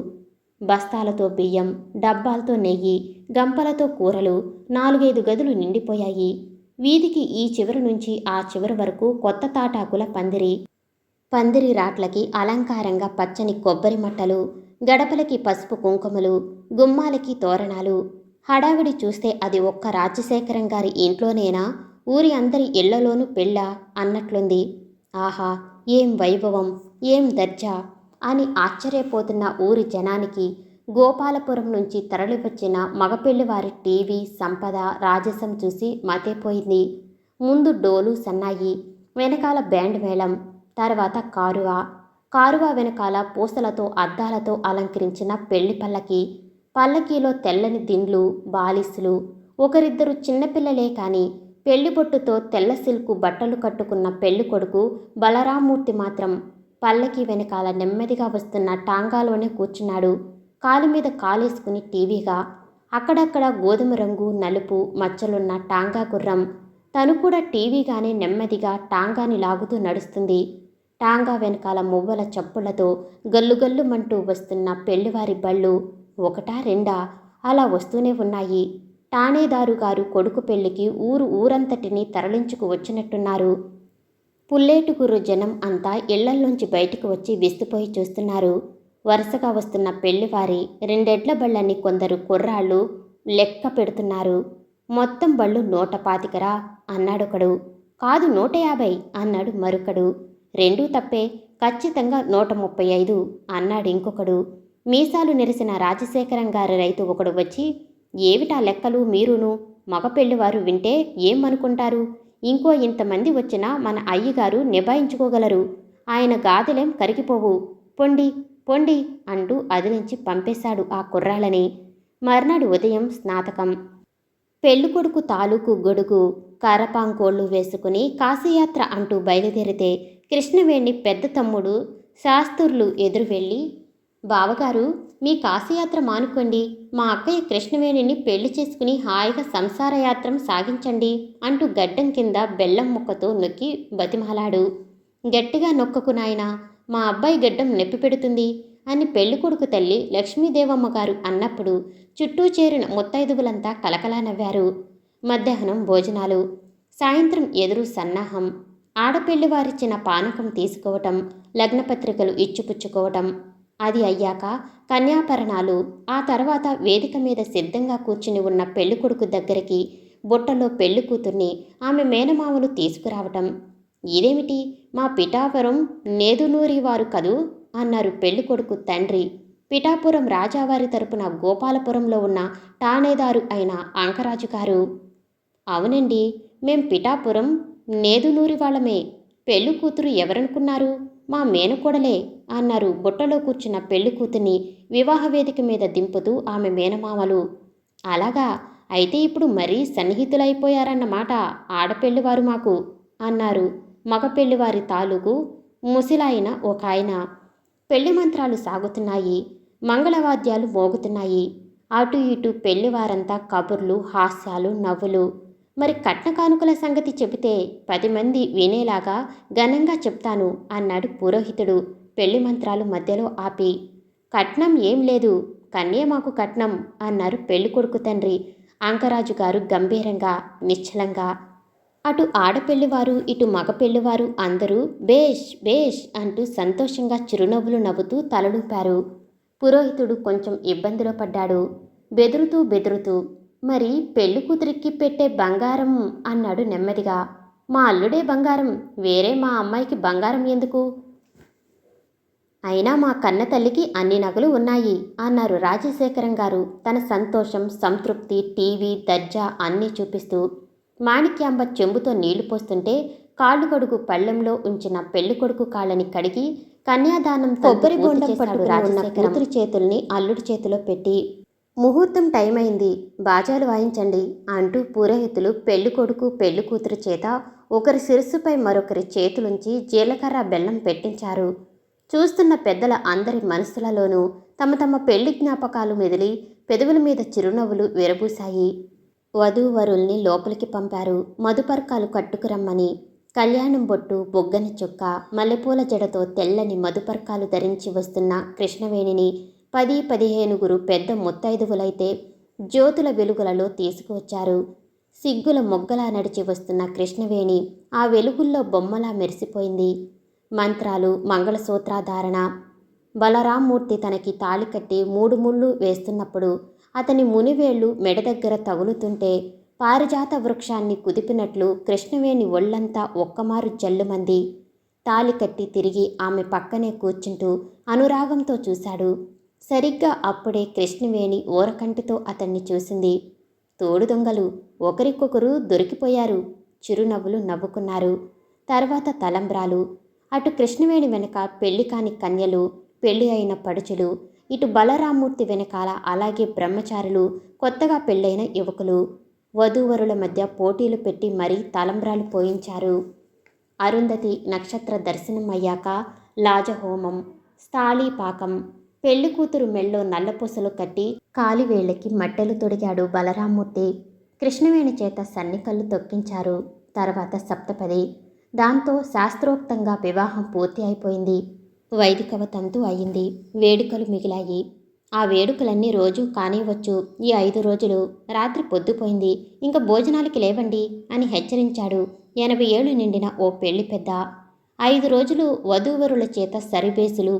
బస్తాలతో బియ్యం, డబ్బాలతో నెయ్యి, గంపలతో కూరలు 4-5 గదులు నిండిపోయాయి. వీధికి ఈ చివరి నుంచి ఆ చివరి వరకు కొత్త తాటాకుల పందిరి. పందిరి రాట్లకి అలంకారంగా పచ్చని కొబ్బరి మట్టలు, గడపలకి పసుపు కుంకుమలు, గుమ్మాలకి తోరణాలు. హడావిడి చూస్తే అది ఒక్క రాజశేఖరం గారి ఇంట్లోనేనా, ఊరి అందరి ఇళ్లలోనూ పెళ్ళా అన్నట్లుంది. ఆహా, ఏం వైభవం, ఏం దర్జా అని ఆశ్చర్యపోతున్న ఊరి జనానికి గోపాలపురం నుంచి తరలివచ్చిన మగపెళ్లివారి టీవీ, సంపద, రాజసం చూసి మతేపోయింది. ముందు డోలు సన్నాయి, వెనకాల బ్యాండ్ మేళం, తర్వాత కారువా వెనకాల పూసలతో అద్దాలతో అలంకరించిన పెళ్లి పల్లకి. పల్లకీలో తెల్లని దిండ్లు, బాలిసులు. ఒకరిద్దరు చిన్నపిల్లలే కాని పెళ్లిబొట్టుతో తెల్ల సిల్కు బట్టలు కట్టుకున్న పెళ్లి కొడుకు బలరామూర్తి మాత్రం పల్లకి వెనకాల నెమ్మదిగా వస్తున్న టాంగాలోనే కూర్చున్నాడు. కాలు మీద కాలేసుకుని టీవీగా. అక్కడక్కడ గోధుమ రంగు, నలుపు మచ్చలున్న టాంగా గుర్రం. తను కూడా టీవీగానే నెమ్మదిగా టాంగాని లాగుతూ నడుస్తుంది. టాంగా వెనకాల మువ్వల చప్పులతో గల్లుగల్లుమంటూ వస్తున్న పెళ్లివారి బళ్ళు 1-2 అలా వస్తూనే ఉన్నాయి. ఠాణేదారు గారు కొడుకు పెళ్లికి ఊరంతటినీ తరలించుకు వచ్చినట్టున్నారు. పుల్లేటుగురు జనం అంతా ఇళ్లల్లోంచి బయటకు వచ్చి విస్తుపోయి చూస్తున్నారు. వరుసగా వస్తున్న పెళ్లివారి 2 ఎడ్ల బళ్ళని కొందరు కుర్రాళ్ళు లెక్క పెడుతున్నారు. మొత్తం బళ్ళు 125 అన్నాడొకడు. కాదు 150 అన్నాడు మరొకడు. రెండూ తప్పే, ఖచ్చితంగా 135 అన్నాడు ఇంకొకడు. మీసాలు నెరిసిన రాజశేఖరం గారి రైతు ఒకడు వచ్చి, ఏమిటా లెక్కలు మీరును? మగ పెళ్లివారు వింటే ఏమనుకుంటారు? ఇంకో ఇంతమంది వచ్చినా మన అయ్యగారు నిభాయించుకోగలరు. ఆయన గాదెలేం కరిగిపోవు. పొండి పొండి అంటూ అదిలించి పంపేశాడు ఆ కుర్రాళ్ళని. మర్నాడు ఉదయం స్నాతకం. పెళ్ళికొడుకు తాలూకు గొడుగు, కరపాంకోళ్లు వేసుకుని కాశీయాత్ర అంటూ బయలుదేరితే కృష్ణవేణి పెద్ద తమ్ముడు శాస్త్రులు ఎదురు వెళ్ళి, బావగారు, మీ కాశీయాత్ర మానుకోండి. మా అక్కయ్య కృష్ణవేణిని పెళ్లి చేసుకుని హాయిగా సంసారయాత్రం సాగించండి అంటూ గడ్డం కింద బెల్లం ముక్కతో నొక్కి బతిమాలాడు. గట్టిగా నొక్కకు నాయనా, మా అబ్బాయి గడ్డం నొప్పి పెడుతుంది అని పెళ్ళికొడుకు తల్లి లక్ష్మీదేవమ్మ గారు అన్నప్పుడు చుట్టూ చేరిన ముత్తైదువులంతా కలకలా నవ్వారు. మధ్యాహ్నం భోజనాలు. సాయంత్రం ఎదురు సన్నాహం. ఆడపెళ్లి వారిచ్చిన పానకం తీసుకోవటం, లగ్నపత్రికలు ఇచ్చిపుచ్చుకోవటం, అది అయ్యాక కన్యాభరణాలు, ఆ తర్వాత వేదిక మీద సిద్ధంగా కూర్చుని ఉన్న పెళ్ళికొడుకు దగ్గరికి బుట్టలో పెళ్లి కూతుర్ని ఆమె మేనమామలు తీసుకురావటం. ఇదేమిటి, మా పిఠాపురం నేదునూరి వారు కదూ అన్నారు పెళ్ళికొడుకు తండ్రి. పిఠాపురం రాజావారి తరపున గోపాలపురంలో ఉన్న ఠాణేదారు అయిన అంకరాజు గారు. అవునండి, మేం పిఠాపురం నేదునూరి వాళ్ళమే. పెళ్లి కూతురు ఎవరనుకున్నారు, మా మేనకోడలే అన్నారు బుట్టలో కూర్చున్న పెళ్లి కూతుర్ని వివాహ వేదిక మీద దింపుతూ ఆమె మేనమామలు. అలాగా, అయితే ఇప్పుడు మరీ సన్నిహితులైపోయారన్నమాట ఆడపెళ్లివారు మాకు అన్నారు మగ పెళ్లివారి తాలూకు ముసిలాయన ఒక ఆయన. పెళ్లి మంత్రాలు సాగుతున్నాయి, మంగళవాద్యాలు మోగుతున్నాయి. అటు ఇటు పెళ్లివారంతా కబుర్లు, హాస్యాలు, నవ్వులు. మరి కట్న కానుకల సంగతి చెబితే 10 మంది వినేలాగా ఘనంగా చెప్తాను అన్నాడు పురోహితుడు పెళ్లి మంత్రాలు మధ్యలో ఆపి. కట్నం ఏం లేదు, కన్యే మాకు కట్నం అన్నారు పెళ్ళికొడుకు తండ్రి అంకరాజు గారు గంభీరంగా, నిశ్చలంగా. అటు ఆడపెళ్లివారు, ఇటు మగ పెళ్లివారు అందరూ బేష్ బేష్ అంటూ సంతోషంగా చిరునవ్వులు నవ్వుతూ తలలూపారు. పురోహితుడు కొంచెం ఇబ్బందిలో పడ్డాడు, బెదురుతూ బెదురుతూ. మరి పెళ్లి కూతురికి పెట్టే బంగారం అన్నాడు నెమ్మదిగా. మా అల్లుడే బంగారం, వేరే మా అమ్మాయికి బంగారం ఎందుకు? అయినా మా కన్న తల్లికి అన్ని నగలు ఉన్నాయి అన్నారు రాజశేఖరం గారు తన సంతోషం, సంతృప్తి, టీవీ, దర్జా అన్నీ చూపిస్తూ. మాణిక్యాంబ చెంబుతో నీళ్లు పోస్తుంటే కాళ్ళు కడుగు పళ్ళెంలో ఉంచిన పెళ్ళికొడుకు కాళ్ళని కడిగి కన్యాదానం కొబ్బరి బొండం పట్టుకుని ఉన్న కూతురి చేతుల్ని అల్లుడి చేతిలో పెట్టి, ముహూర్తం టైం అయింది, బాజాలు వాయించండి అంటూ పురోహితులు పెళ్ళికొడుకు పెళ్ళికూతురు చేత ఒకరి శిరస్సుపై మరొకరి చేతులుంచి జీలకర్ర బెల్లం పెట్టించారు. చూస్తున్న పెద్దల అందరి మనసులలోనూ తమ తమ పెళ్లి జ్ఞాపకాలు మెదిలి పెదవుల మీద చిరునవ్వులు విరబూశాయి. వధూవరుల్ని లోపలికి పంపారు మధుపర్కాలు కట్టుకురమ్మని. కళ్యాణం బొట్టు, బొగ్గని చుక్క, మల్లెపూల జడతో తెల్లని మధుపర్కాలు ధరించి వస్తున్న కృష్ణవేణిని 10-15 పెద్ద ముత్తైదువులైతే జ్యోతుల వెలుగులలో తీసుకువచ్చారు. సిగ్గుల మొగ్గలా నడిచి వస్తున్న కృష్ణవేణి ఆ వెలుగుల్లో బొమ్మలా మెరిసిపోయింది. మంత్రాలు, మంగళసూత్రాధారణ. బలరామ్మూర్తి తనకి తాళి కట్టి 3 ముళ్ళు వేస్తున్నప్పుడు అతని మునివేళ్లు మెడ దగ్గర తగులుతుంటే పారిజాత వృక్షాన్ని కుదిపినట్లు కృష్ణవేణి ఒళ్లంతా ఒక్కమారు జల్లుమంది. తాళి కట్టి తిరిగి ఆమె పక్కనే కూర్చుంటూ అనురాగంతో చూశాడు. సరిగ్గా అప్పుడే కృష్ణవేణి ఓరకంటితో అతన్ని చూసింది. తోడు దొంగలు ఒకరికొకరు దొరికిపోయారు. చిరునవ్వులు నవ్వుకున్నారు. తర్వాత తలంబ్రాలు. అటు కృష్ణవేణి వెనక పెళ్లి కాని కన్యలు, పెళ్లి అయిన పడుచులు, ఇటు బలరామ్మూర్తి వెనకాల అలాగే బ్రహ్మచారులు, కొత్తగా పెళ్ళైన యువకులు. వధూవరుల మధ్య పోటీలు పెట్టి మరీ తలంబ్రాలు పోయించారు. అరుంధతి నక్షత్ర దర్శనం అయ్యాక లాజహోమం, స్థాళీపాకం. పెళ్లి కూతురు మెళ్ళో నల్లపూసలు కట్టి కాలివేళ్లకి మట్టెలు తొడిగాడు బలరామ్మూర్తి. కృష్ణవేణి చేత సన్నికళ్ళు తొక్కించారు. తర్వాత సప్తపది. దాంతో శాస్త్రోక్తంగా వివాహం పూర్తి అయిపోయింది. వైదికవ తంతు అయింది. వేడుకలు మిగిలాయి. ఆ వేడుకలన్నీ రోజూ కానివచ్చు. ఈ 5 రోజులు. రాత్రి పొద్దుపోయింది, ఇంక భోజనాలకి లేవండి అని హెచ్చరించాడు 80 ఏళ్లు నిండిన ఓ పెళ్లి పెద్ద. 5 రోజులు వధూవరుల చేత సరిబేసులు,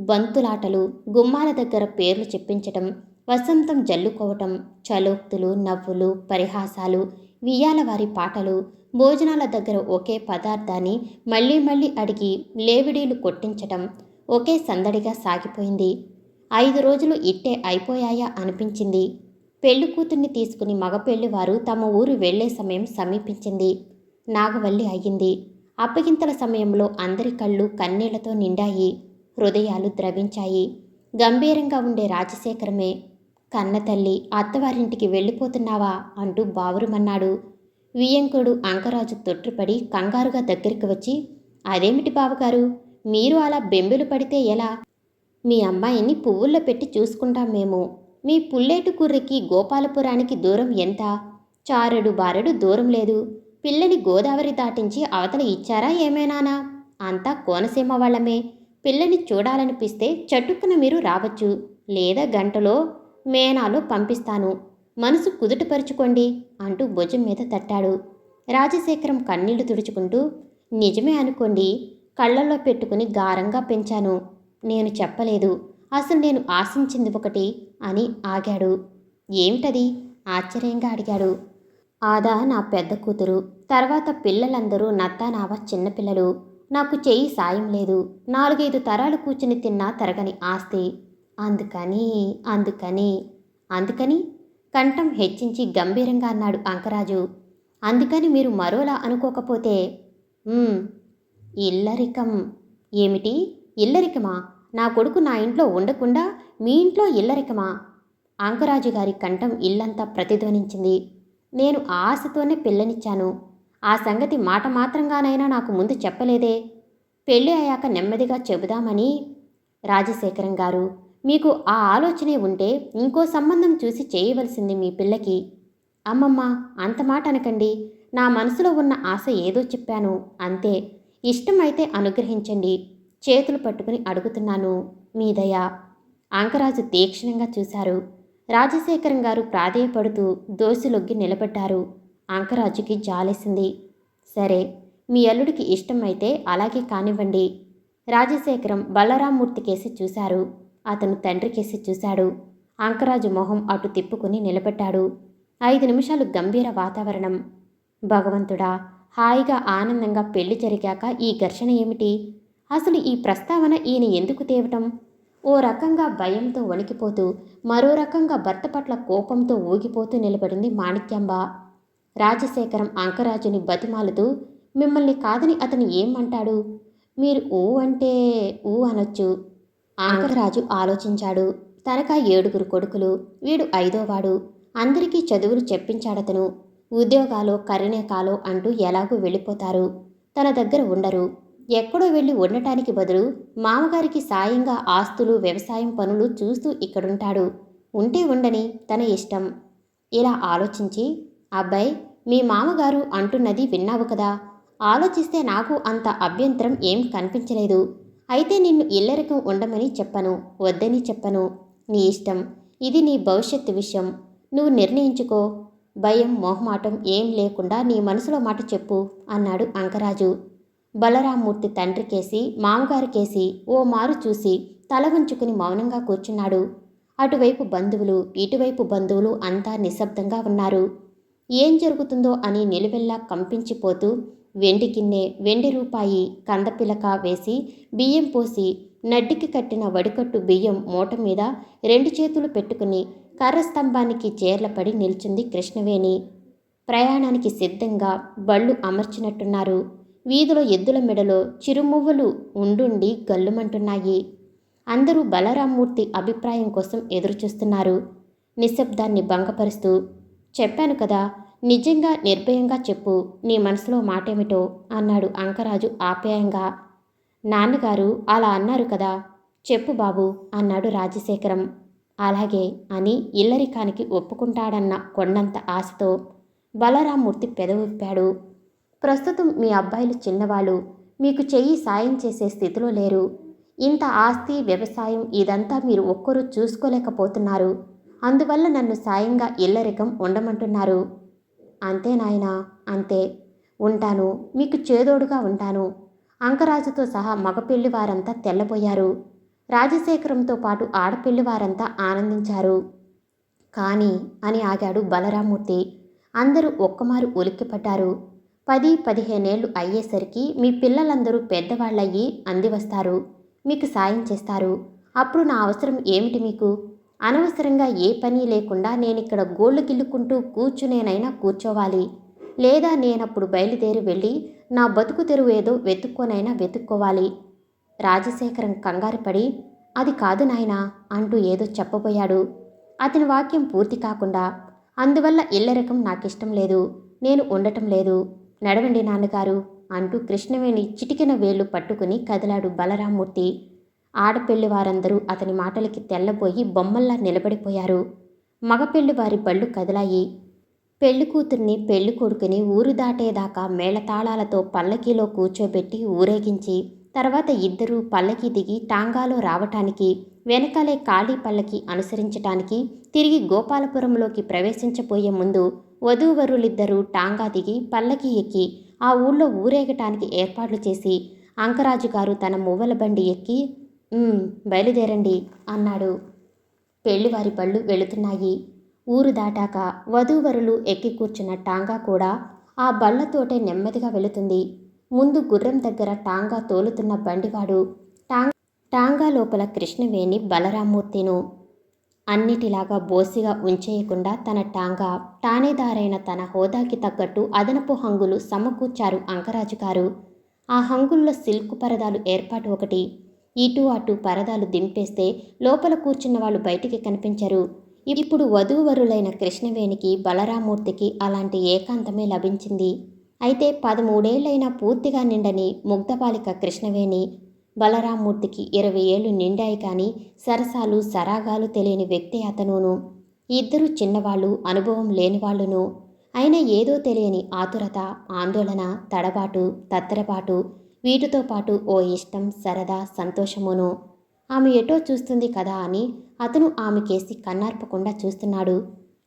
బంతులాటలు, గుమ్మాల దగ్గర పేర్లు చెప్పించటం, వసంతం జల్లుకోవటం, చలోక్తులు, నవ్వులు, పరిహాసాలు, వియ్యాలవారి పాటలు, భోజనాల దగ్గర ఒకే పదార్థాన్ని మళ్ళీ మళ్ళీ అడిగి లేవిడీలు కొట్టించటం ఒకే సందడిగా సాగిపోయింది. 5 రోజులు ఇట్టే అయిపోయాయా అనిపించింది. పెళ్లి కూతుర్ని తీసుకుని మగపెళ్లివారు తమ ఊరు వెళ్లే సమయం సమీపించింది. నాగవల్లి అయ్యింది. అప్పగింతల సమయంలో అందరి కళ్ళు కన్నీళ్లతో నిండాయి. హృదయాలు ద్రవించాయి. గంభీరంగా ఉండే రాజశేఖరమే, కన్నతల్లి అత్తవారింటికి వెళ్ళిపోతున్నావా అంటూ బావురుమన్నాడు. వియ్యంకుడు అంకరాజు తొట్రుపడి కంగారుగా దగ్గరికి వచ్చి, అదేమిటి బావగారు, మీరు అలా బెంబెలు పడితే ఎలా? మీ అమ్మాయిని పువ్వుల్లో పెట్టి చూసుకుంటాం మేము. మీ పుల్లేటు కుర్రికి గోపాలపురానికి దూరం ఎంత? చారెడు బారెడు దూరం లేదు. పిల్లని గోదావరి దాటించి అవతల ఇచ్చారా ఏమైనానా? అంతా కోనసీమ వాళ్ళమే. పిల్లని చూడాలనిపిస్తే చటుక్కున మీరు రావచ్చు, లేదా గంటలో మేనాలో పంపిస్తాను. మనసు కుదుటపరుచుకోండి అంటూ భుజం మీద తట్టాడు. రాజశేఖరం కన్నీళ్లు తుడుచుకుంటూ, నిజమే అనుకోండి. కళ్ళల్లో పెట్టుకుని గారంగా పెంచాను. నేను చెప్పలేదు. అసలు నేను ఆశించింది ఒకటి అని ఆగాడు. ఏమిటది? ఆశ్చర్యంగా అడిగాడు. ఆదా నా పెద్ద కూతురు. తర్వాత పిల్లలందరూ నత్తానావా చిన్నపిల్లలు. నాకు చెయ్యి సాయం లేదు. 4-5 తరాలు కూర్చుని తిన్నా తరగని ఆస్తి. అందుకని అందుకని అందుకని కంఠం హెచ్చించి గంభీరంగా అన్నాడు అంకరాజు. అందుకని మీరు మరోలా అనుకోకపోతే "ఉమ్, ఇల్లరికం." ఏమిటి? ఇల్లరికమా? నా కొడుకు నా ఇంట్లో ఉండకుండా మీ ఇంట్లో ఇల్లరికమా? అంకరాజు గారి కంఠం ఇల్లంతా ప్రతిధ్వనించింది. నేను ఆ ఆశతోనే పిల్లనిచ్చాను. ఆ సంగతి మాట మాత్రంగానైనా నాకు ముందు చెప్పలేదే. పెళ్ళి అయ్యాక నెమ్మదిగా చెబుదామని. రాజశేఖరం గారు, మీకు ఆ ఆలోచనే ఉంటే ఇంకో సంబంధం చూసి చేయవలసింది మీ పిల్లకి. అమ్మమ్మ, అంత మాట అనకండి. నా మనసులో ఉన్న ఆశ ఏదో చెప్పాను అంతే. ఇష్టమైతే అనుగ్రహించండి. చేతులు పట్టుకుని అడుగుతున్నాను. మీ దయ. అంకరాజు తీక్షణంగా చూశారు. రాజశేఖరం గారు ప్రాధేయపడుతూ దోసిలొగ్గి నిలబడ్డారు. అంకరాజుకి జాలేసింది. సరే, మీ అల్లుడికి ఇష్టమైతే అలాగే కానివ్వండి. రాజశేఖరం బలరామ్మూర్తి కేసి చూశారు. అతను తండ్రి కేసి చూశాడు. అంకరాజు మొహం అటు తిప్పుకుని నిలబడ్డాడు. 5 నిమిషాలు గంభీర వాతావరణం. భగవంతుడా, హాయిగా ఆనందంగా పెళ్లి జరిగాక ఈ ఘర్షణ ఏమిటి? అసలు ఈ ప్రస్తావన ఈయన ఎందుకు తేవటం? ఓ రకంగా భయంతో వణికిపోతూ, మరో రకంగా భర్త పట్ల కోపంతో ఊగిపోతూ నిలబడింది మాణిక్యాంబ. రాజశేఖరం అంకరాజుని బతిమాలుతూ, మిమ్మల్ని కాదని అతను ఏమంటాడు? మీరు ఊ అంటే ఊ అనొచ్చు. అంకరాజు ఆలోచించాడు. తనకా 7 కొడుకులు. వీడు 5వ వాడు. అందరికీ చదువులు చెప్పించాడతను. ఉద్యోగాలో కరినేకాలో అంటూ ఎలాగూ వెళ్ళిపోతారు. తన దగ్గర ఉండరు. ఎక్కడో వెళ్ళి ఉండటానికి బదులు మామగారికి సాయంగా ఆస్తులు వ్యవసాయం పనులు చూస్తూ ఇక్కడుంటాడు. ఉంటే ఉండని, తన ఇష్టం. ఇలా ఆలోచించి, అబ్బాయ్, మీ మామగారు అంటున్నది విన్నావు కదా. ఆలోచిస్తే నాకు అంత అభ్యంతరం ఏం కనిపించలేదు. అయితే నిన్ను ఇల్లరికం ఉండమని చెప్పను, వద్దని చెప్పను. నీ ఇష్టం. ఇది నీ భవిష్యత్తు విషయం. నువ్వు నిర్ణయించుకో. భయం మొహమాటం ఏం లేకుండా నీ మనసులో మాట చెప్పు అన్నాడు అంకరాజు. బలరామ్మూర్తి తండ్రికేసి మామగారికేసి ఓ మారు చూసి తల వంచుకుని మౌనంగా కూర్చున్నాడు. అటువైపు బంధువులు ఇటువైపు బంధువులు అంతా నిశ్శబ్దంగా ఉన్నారు. ఏం జరుగుతుందో అని నిలువెల్లా కంపించిపోతూ వెండి గిన్నె, వెండి రూపాయి, కందపిలక వేసి బియ్యం పోసి నడ్డికి కట్టిన వడికట్టు బియ్యం మూట మీద 2 చేతులు పెట్టుకుని కర్ర స్తంభానికి చేర్లపడి నిల్చుంది కృష్ణవేణి. ప్రయాణానికి సిద్ధంగా బళ్ళు అమర్చినట్టున్నారు. వీధిలో ఎద్దుల మెడలో చిరుమువ్వలు ఉండుండి గల్లుమంటున్నాయి. అందరూ బలరామ్మూర్తి అభిప్రాయం కోసం ఎదురుచూస్తున్నారు. నిశ్శబ్దాన్ని భంగపరుస్తూ, చెప్పాను కదా, నిజంగా నిర్భయంగా చెప్పు, నీ మనసులో మాటేమిటో అన్నాడు అంకరాజు ఆప్యాయంగా. నాన్నగారు అలా అన్నారు కదా, చెప్పు బాబు అన్నాడు రాజశేఖరం. అలాగే అని ఇల్లరికానికి ఒప్పుకుంటాడన్న కొండంత ఆశతో బలరామ్మూర్తి పెదవిప్పాడు. ప్రస్తుతం మీ అబ్బాయిలు చిన్నవాళ్ళు. మీకు చెయ్యి సాయం చేసే స్థితిలో లేరు. ఇంత ఆస్తి వ్యవసాయం ఇదంతా మీరు ఒక్కరూ చూసుకోలేకపోతున్నారు. అందువల్ల నన్ను సాయంగా ఇల్లరికం ఉండమంటున్నారు. అంతే నాయనా, అంతే. ఉంటాను, మీకు చేదోడుగా ఉంటాను. అంకరాజుతో సహా మగపెళ్లి వారంతా తెల్లబోయారు. రాజశేఖరంతో పాటు ఆడపెళ్లి వారంతా ఆనందించారు. కానీ అని ఆగాడు బలరామ్మూర్తి. అందరూ ఒక్కమారు ఉలిక్కిపడ్డారు. 10-15 ఏళ్ళు అయ్యేసరికి మీ పిల్లలందరూ పెద్దవాళ్ళయ్యి అందివస్తారు. మీకు సాయం చేస్తారు. అప్పుడు నా అవసరం ఏమిటి మీకు? అనవసరంగా ఏ పని లేకుండా నేనిక్కడ గోళ్లు గిల్లుకుంటూ కూర్చునేనైనా కూర్చోవాలి. లేదా నేనప్పుడు బయలుదేరి వెళ్ళి నా బతుకు తెరువు ఏదో వెతుక్కోనైనా వెతుక్కోవాలి. రాజశేఖరం కంగారుపడి, అది కాదు నాయనా అంటూ ఏదో చెప్పబోయాడు. అతని వాక్యం పూర్తి కాకుండా, అందువల్ల ఇల్లరకం నాకిష్టం లేదు, నేను ఉండటం లేదు. నడవండి నాన్నగారు అంటూ కృష్ణవేణి చిటికెన వేళ్లు పట్టుకుని కదిలాడు బలరామ్మూర్తి. ఆడపెళ్లి వారందరూ అతని మాటలకి తెల్లబోయి బొమ్మల్లా నిలబడిపోయారు. మగపెళ్లి వారి బళ్ళు కదిలాయి. పెళ్లి కూతుర్ని పెళ్లి కొడుకుని ఊరు దాటేదాకా మేళతాళాలతో పల్లకీలో కూర్చోబెట్టి ఊరేగించి, తర్వాత ఇద్దరూ పల్లకీ దిగి టాంగాలో రావటానికి, వెనకాలే ఖాళీ పల్లకి అనుసరించటానికి, తిరిగి గోపాలపురంలోకి ప్రవేశించబోయే ముందు వధూవరులిద్దరూ టాంగా దిగి పల్లకీ ఎక్కి ఆ ఊళ్ళో ఊరేగటానికి ఏర్పాట్లు చేసి అంకరాజు గారు తన మువ్వల బండి ఎక్కి బయలుదేరండి అన్నాడు. పెళ్లివారి బళ్ళు వెళుతున్నాయి. ఊరు దాటాక వధూవరులు ఎక్కి కూర్చున్న టాంగా కూడా ఆ బళ్లతోటే నెమ్మదిగా వెళుతుంది. ముందు గుర్రం దగ్గర టాంగా తోలుతున్న బండివాడు టాంగా లోపల కృష్ణవేణి బలరామూర్తిను అన్నిటిలాగా బోసిగా ఉంచేయకుండా తన టాంగా ఠాణేదారైన తన హోదాకి తగ్గట్టు అదనపు హంగులు సమకూర్చారు అంకరాజు గారు. ఆ హంగుల్లో సిల్కు పరదాలు ఏర్పాటు ఒకటి. ఇటు అటు పరదాలు దింపేస్తే లోపల కూర్చున్న వాళ్ళు బయటికి కనిపించరు. ఇప్పుడు వధూవరులైన కృష్ణవేణికి బలరామూర్తికి అలాంటి ఏకాంతమే లభించింది. అయితే 13 ఏళ్లైనా పూర్తిగా నిండని ముగ్ధబాలిక కృష్ణవేణి, బలరామూర్తికి 20 ఏళ్లు నిండాయి కానీ సరసాలు సరాగాలు తెలియని వ్యక్తి అతనును. ఇద్దరు చిన్నవాళ్ళు, అనుభవం లేనివాళ్ళును. అయినా ఏదో తెలియని ఆతురత, ఆందోళన, తడబాటు, తత్తరపాటు, వీటితో పాటు ఓ ఇష్టం, సరదా, సంతోషమును. ఆమె ఎటో చూస్తుంది కదా అని అతను ఆమెకేసి కన్నార్పకుండా చూస్తున్నాడు.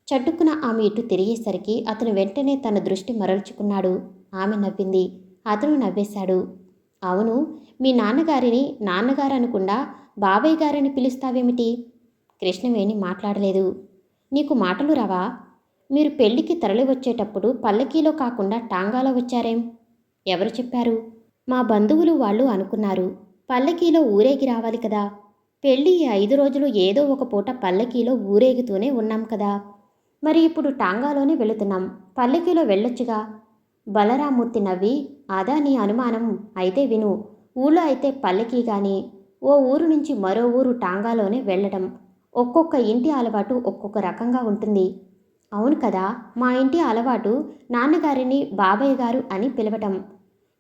చట్టుకున ఆమె ఇటు తిరిగేసరికి అతను వెంటనే తన దృష్టి మరల్చుకున్నాడు. ఆమె నవ్వింది. అతను నవ్వేశాడు. అవును, మీ నాన్నగారిని నాన్నగారు అనకుండా బాబాయ్ గారని పిలుస్తావేమిటి? కృష్ణవేణి మాట్లాడలేదు. నీకు మాటలు రావా? మీరు పెళ్లికి తరలి వచ్చేటప్పుడు పల్లకీలో కాకుండా టాంగాలో వచ్చారేం? ఎవరు చెప్పారు? మా బంధువులు వాళ్ళు అనుకున్నారు. పల్లకీలో ఊరేగి రావాలి కదా. పెళ్ళి 5 రోజులు ఏదో ఒక పూట పల్లకీలో ఊరేగుతూనే ఉన్నాం కదా. మరి ఇప్పుడు టాంగాలోనే వెళుతున్నాం. పల్లకీలో వెళ్ళొచ్చుగా. బలరామూర్తి నవ్వి, అదా నీ అనుమానం? అయితే విను. ఊళ్ళో అయితే పల్లకీ గాని ఓ ఊరు నుంచి మరో ఊరు టాంగాలోనే వెళ్ళడం. ఒక్కొక్క ఇంటి అలవాటు ఒక్కొక్క రకంగా ఉంటుంది. అవును కదా, మా ఇంటి అలవాటు నాన్నగారిని బాబాయ్ గారు అని పిలవటం.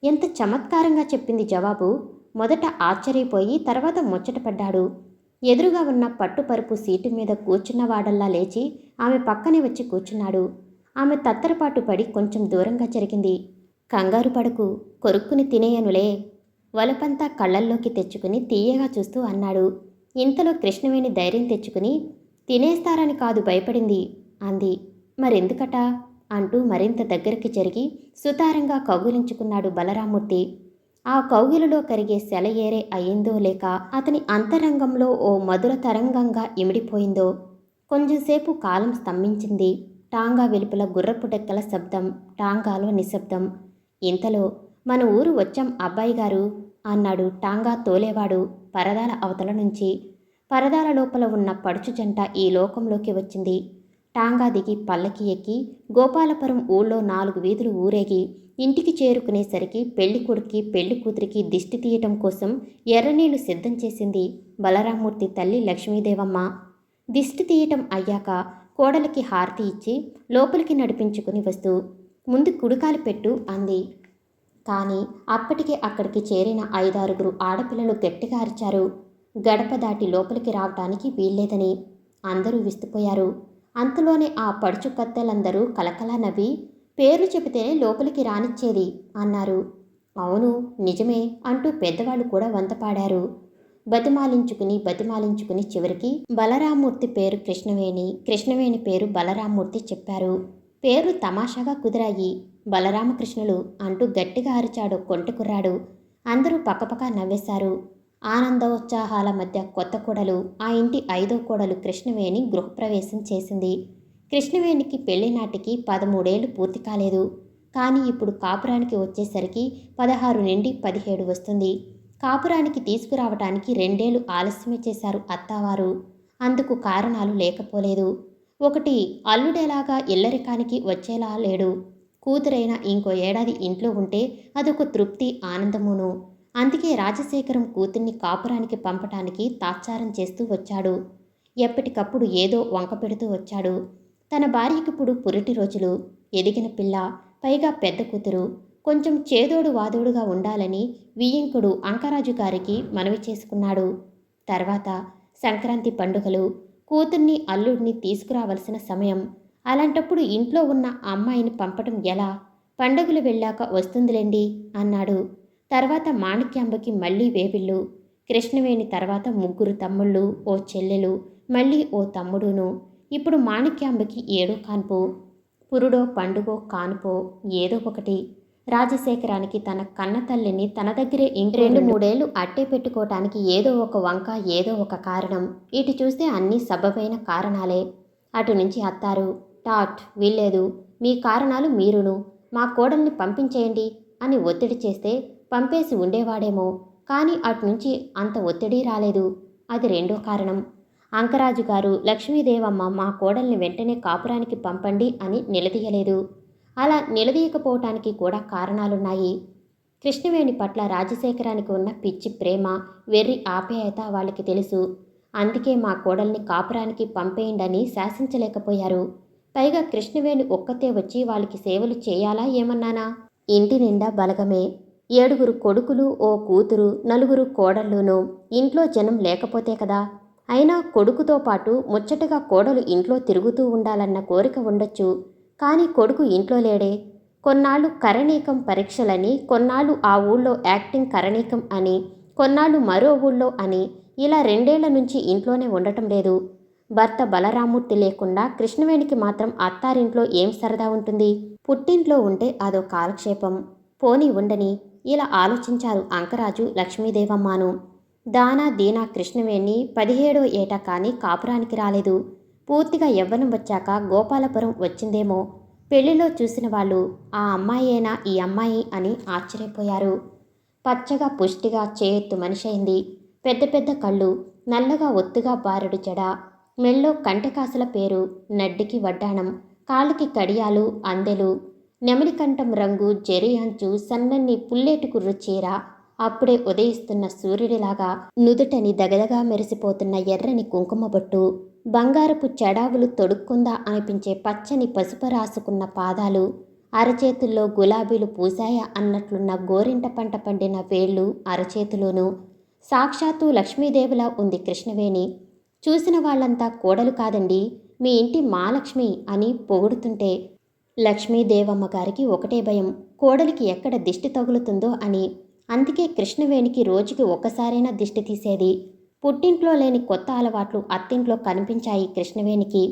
ఎంత చమత్కారంగా చెప్పింది జవాబు. మొదట ఆశ్చర్యపోయి తర్వాత ముచ్చటపడ్డాడు. ఎదురుగా ఉన్న పట్టుపరుపు సీటు మీద కూర్చున్నవాడల్లా లేచి ఆమె పక్కనే వచ్చి కూర్చున్నాడు. ఆమె తత్తరపాటు పడి కొంచెం దూరంగా జరిగింది. కంగారు పడకు, కొరుక్కుని తినేయనులే. వలపంతా కళ్ళల్లోకి తెచ్చుకుని తీయగా చూస్తూ అన్నాడు. ఇంతలో కృష్ణవేణి ధైర్యం తెచ్చుకుని, తినేస్తారని కాదు భయపడింది అంది. మరెందుకట అంటూ మరింత దగ్గరికి జరిగి సుతారంగా కౌగిలించుకున్నాడు బలరామూర్తి. ఆ కౌగిలిలో కరిగే సెలయేరే అయిందో లేక అతని అంతరంగంలో ఓ మధుర తరంగంగా ఇమిడిపోయిందో. కొంచెంసేపు కాలం స్తంభించింది. టాంగా వెలుపల గుర్రపు డెక్కల శబ్దం, టాంగాలో నిశ్శబ్దం. ఇంతలో మన ఊరు వచ్చాం అబ్బాయి గారు అన్నాడు టాంగా తోలేవాడు పరదాల అవతల నుంచి. పరదాల లోపల ఉన్న పడుచు జంట ఈ లోకంలోకి వచ్చింది. టాంగా దిగి పల్లకి ఎక్కి గోపాలపురం ఊళ్ళో 4 వీధులు ఊరేగి ఇంటికి చేరుకునేసరికి పెళ్లికొడుక్కి పెళ్లికూతురికి దిష్టి తీయటం కోసం ఎర్రనీళ్లు సిద్ధం చేసింది బలరామూర్తి తల్లి లక్ష్మీదేవమ్మ. దిష్టి తీయటం అయ్యాక కోడలికి హారతి ఇచ్చి లోపలికి నడిపించుకుని వస్తూ ముందు కుడికాలు పెట్టు అంది. కానీ అప్పటికే అక్కడికి చేరిన 5-6 ఆడపిల్లలు గట్టిగా అరిచారు. గడప దాటి లోపలికి రావటానికి వీల్లేదని. అందరూ విస్తుపోయారు. అంతలోనే ఆ పడుచు కత్తెలందరూ కలకలా నవ్వి, పేర్లు చెబితేనే లోపలికి రానిచ్చేది అన్నారు. అవును నిజమే అంటూ పెద్దవాళ్ళు కూడా వంతపాడారు. బతిమాలించుకుని చివరికి బలరామూర్తి పేరు కృష్ణవేణి, కృష్ణవేణి పేరు బలరామూర్తి చెప్పారు. పేర్లు తమాషాగా కుదిరాయి. బలరామకృష్ణులు అంటూ గట్టిగా అరిచాడు కొంటెకుర్రాడు. అందరూ పక్కపక్క నవ్వేశారు. ఆనందోత్సాహాల మధ్య కొత్త కోడలు, ఆ ఇంటి 5వ కోడలు కృష్ణవేణి గృహప్రవేశం చేసింది. కృష్ణవేణికి పెళ్లినాటికి 13 ఏళ్లు పూర్తి కాలేదు. కానీ ఇప్పుడు కాపురానికి వచ్చేసరికి 16 నుండి 17 వస్తుంది. కాపురానికి తీసుకురావటానికి 2 ఏళ్లు ఆలస్యమే చేశారు అత్తావారు. అందుకు కారణాలు లేకపోలేదు. ఒకటి, అల్లుడేలాగా ఇల్లరికానికి వచ్చేలా లేడు. కూతురైన ఇంకో ఏడాది ఇంట్లో ఉంటే అదొక తృప్తి, ఆనందమును. అందుకే రాజశేఖరం కూతుర్ని కాపురానికి పంపటానికి తాత్సారం చేస్తూ వచ్చాడు. ఎప్పటికప్పుడు ఏదో వంక పెడుతూ వచ్చాడు. తన భార్యకిప్పుడు పురిటి రోజులు, ఎదిగిన పిల్ల, పైగా పెద్ద కూతురు. కొంచెం చేదోడు వాదోడుగా ఉండాలని వియ్యంకుడు అంకరాజు గారికి మనవి చేసుకున్నాడు. తర్వాత సంక్రాంతి పండుగలు, కూతుర్ని అల్లుడిని తీసుకురావలసిన సమయం. అలాంటప్పుడు ఇంట్లో ఉన్న అమ్మాయిని పంపటం ఎలా? పండుగలు వెళ్ళాక వస్తుందిలేండి అన్నాడు. తర్వాత మాణిక్యాంబకి మళ్ళీ వేవిళ్ళు. కృష్ణవేణి తర్వాత 3 తమ్ముళ్ళు, ఓ చెల్లెలు, మళ్ళీ ఓ తమ్ముడును. ఇప్పుడు మాణిక్యాంబకి 7వ కాన్పు. పురుడో పండుగో కానుపో ఏదో ఒకటి. రాజశేఖరానికి తన కన్న తల్లిని తన దగ్గరే ఇంకో 2-3 ఏళ్ళు అట్టే పెట్టుకోవటానికి ఏదో ఒక వంక, ఏదో ఒక కారణం. ఇటు చూస్తే అన్నీ సబబైన కారణాలే. అటు నుంచి అత్తారు టాట్ వీల్లేదు, మీ కారణాలు మీరును, మా కోడల్ని పంపించేయండి అని ఒత్తిడి చేస్తే పంపేసి ఉండేవాడేమో. కానీ అటునుంచి అంత ఒత్తిడి రాలేదు. అది రెండో కారణం. అంకరాజు గారు లక్ష్మీదేవమ్మ మా కోడల్ని వెంటనే కాపురానికి పంపండి అని నిలదీయలేదు. అలా నిలదీయకపోవటానికి కూడా కారణాలున్నాయి. కృష్ణవేణి పట్ల రాజశేఖరానికి ఉన్న పిచ్చి ప్రేమ, వెర్రి ఆప్యాయత వాళ్ళకి తెలుసు. అందుకే మా కోడల్ని కాపురానికి పంపేయండని శాసించలేకపోయారు. పైగా కృష్ణవేణి ఒక్కతే వచ్చి వాళ్ళకి సేవలు చేయాలా ఏమన్నానా? ఇంటి నిండా బలగమే. 7 కొడుకులు, ఓ కూతురు, 4 కోడళ్ళును. ఇంట్లో జనం లేకపోతే కదా. అయినా కొడుకుతో పాటు ముచ్చటగా కోడలు ఇంట్లో తిరుగుతూ ఉండాలన్న కోరిక ఉండొచ్చు. కానీ కొడుకు ఇంట్లో లేడే. కొన్నాళ్ళు కరణీకం పరీక్షలని, కొన్నాళ్ళు ఆ ఊళ్ళో యాక్టింగ్ కరణీకం అని, కొన్నాళ్ళు మరో ఊళ్ళో అని, ఇలా 2 ఏళ్ల నుంచి ఇంట్లోనే ఉండటం లేదు. భర్త బలరామూర్తి లేకుండా కృష్ణవేణికి మాత్రం అత్తారింట్లో ఏం సరదా ఉంటుంది? పుట్టింట్లో ఉంటే అదో కాలక్షేపం. పోనీ ఉండని, ఇలా ఆలోచించారు అంకరాజు లక్ష్మీదేవమ్మను. దానా దీనా కృష్ణవేణి 17వ ఏట కానీ కాపురానికి రాలేదు. పూర్తిగా యవ్వనం వచ్చాక గోపాలపురం వచ్చిందేమో. పెళ్లిలో చూసిన వాళ్ళు ఆ అమ్మాయేనా ఈ అమ్మాయి అని ఆశ్చర్యపోయారు. పచ్చగా పుష్టిగా చేయెత్తు మనిషయింది. పెద్ద పెద్ద కళ్ళు, నల్లగా ఒత్తుగా బారెడు జడ, మెళ్ళో కంటెకాసుల పేరు, నడ్డికి వడ్డాణం, కాళ్ళకి కడియాలు, అందెలు, నెమలికంఠం రంగు జెరీ అంచు, సన్నని పుల్లేటుకుర్రు చీర, అప్పుడే ఉదయిస్తున్న సూర్యుడిలాగా నుదుటని దగదగా మెరిసిపోతున్న ఎర్రని కుంకుమ బొట్టు, బంగారపు చెడావులు తొడుక్కుందా అనిపించే పచ్చని పసుపు రాసుకున్న పాదాలు, అరచేతుల్లో గులాబీలు పూసాయా అన్నట్లున్న గోరింట పంట పండిన వేళ్ళు అరచేతులోనూ. సాక్షాత్తు లక్ష్మీదేవిలా ఉంది కృష్ణవేణి. చూసిన వాళ్ళంతా కోడలు కాదండి, మీ ఇంటి మహాలక్ష్మి అని పొగుడుతుంటే లక్ష్మీదేవమ్మ గారికి ఒకటే భయం, కోడలికి ఎక్కడ దిష్టి తగులుతుందో అని. అందుకే కృష్ణవేణికి రోజుకి ఒక్కసారైనా దిష్టి తీసేది. పుట్టింట్లో లేని కొత్త అలవాట్లు అత్తింట్లో కనిపించాయి కృష్ణవేణికి.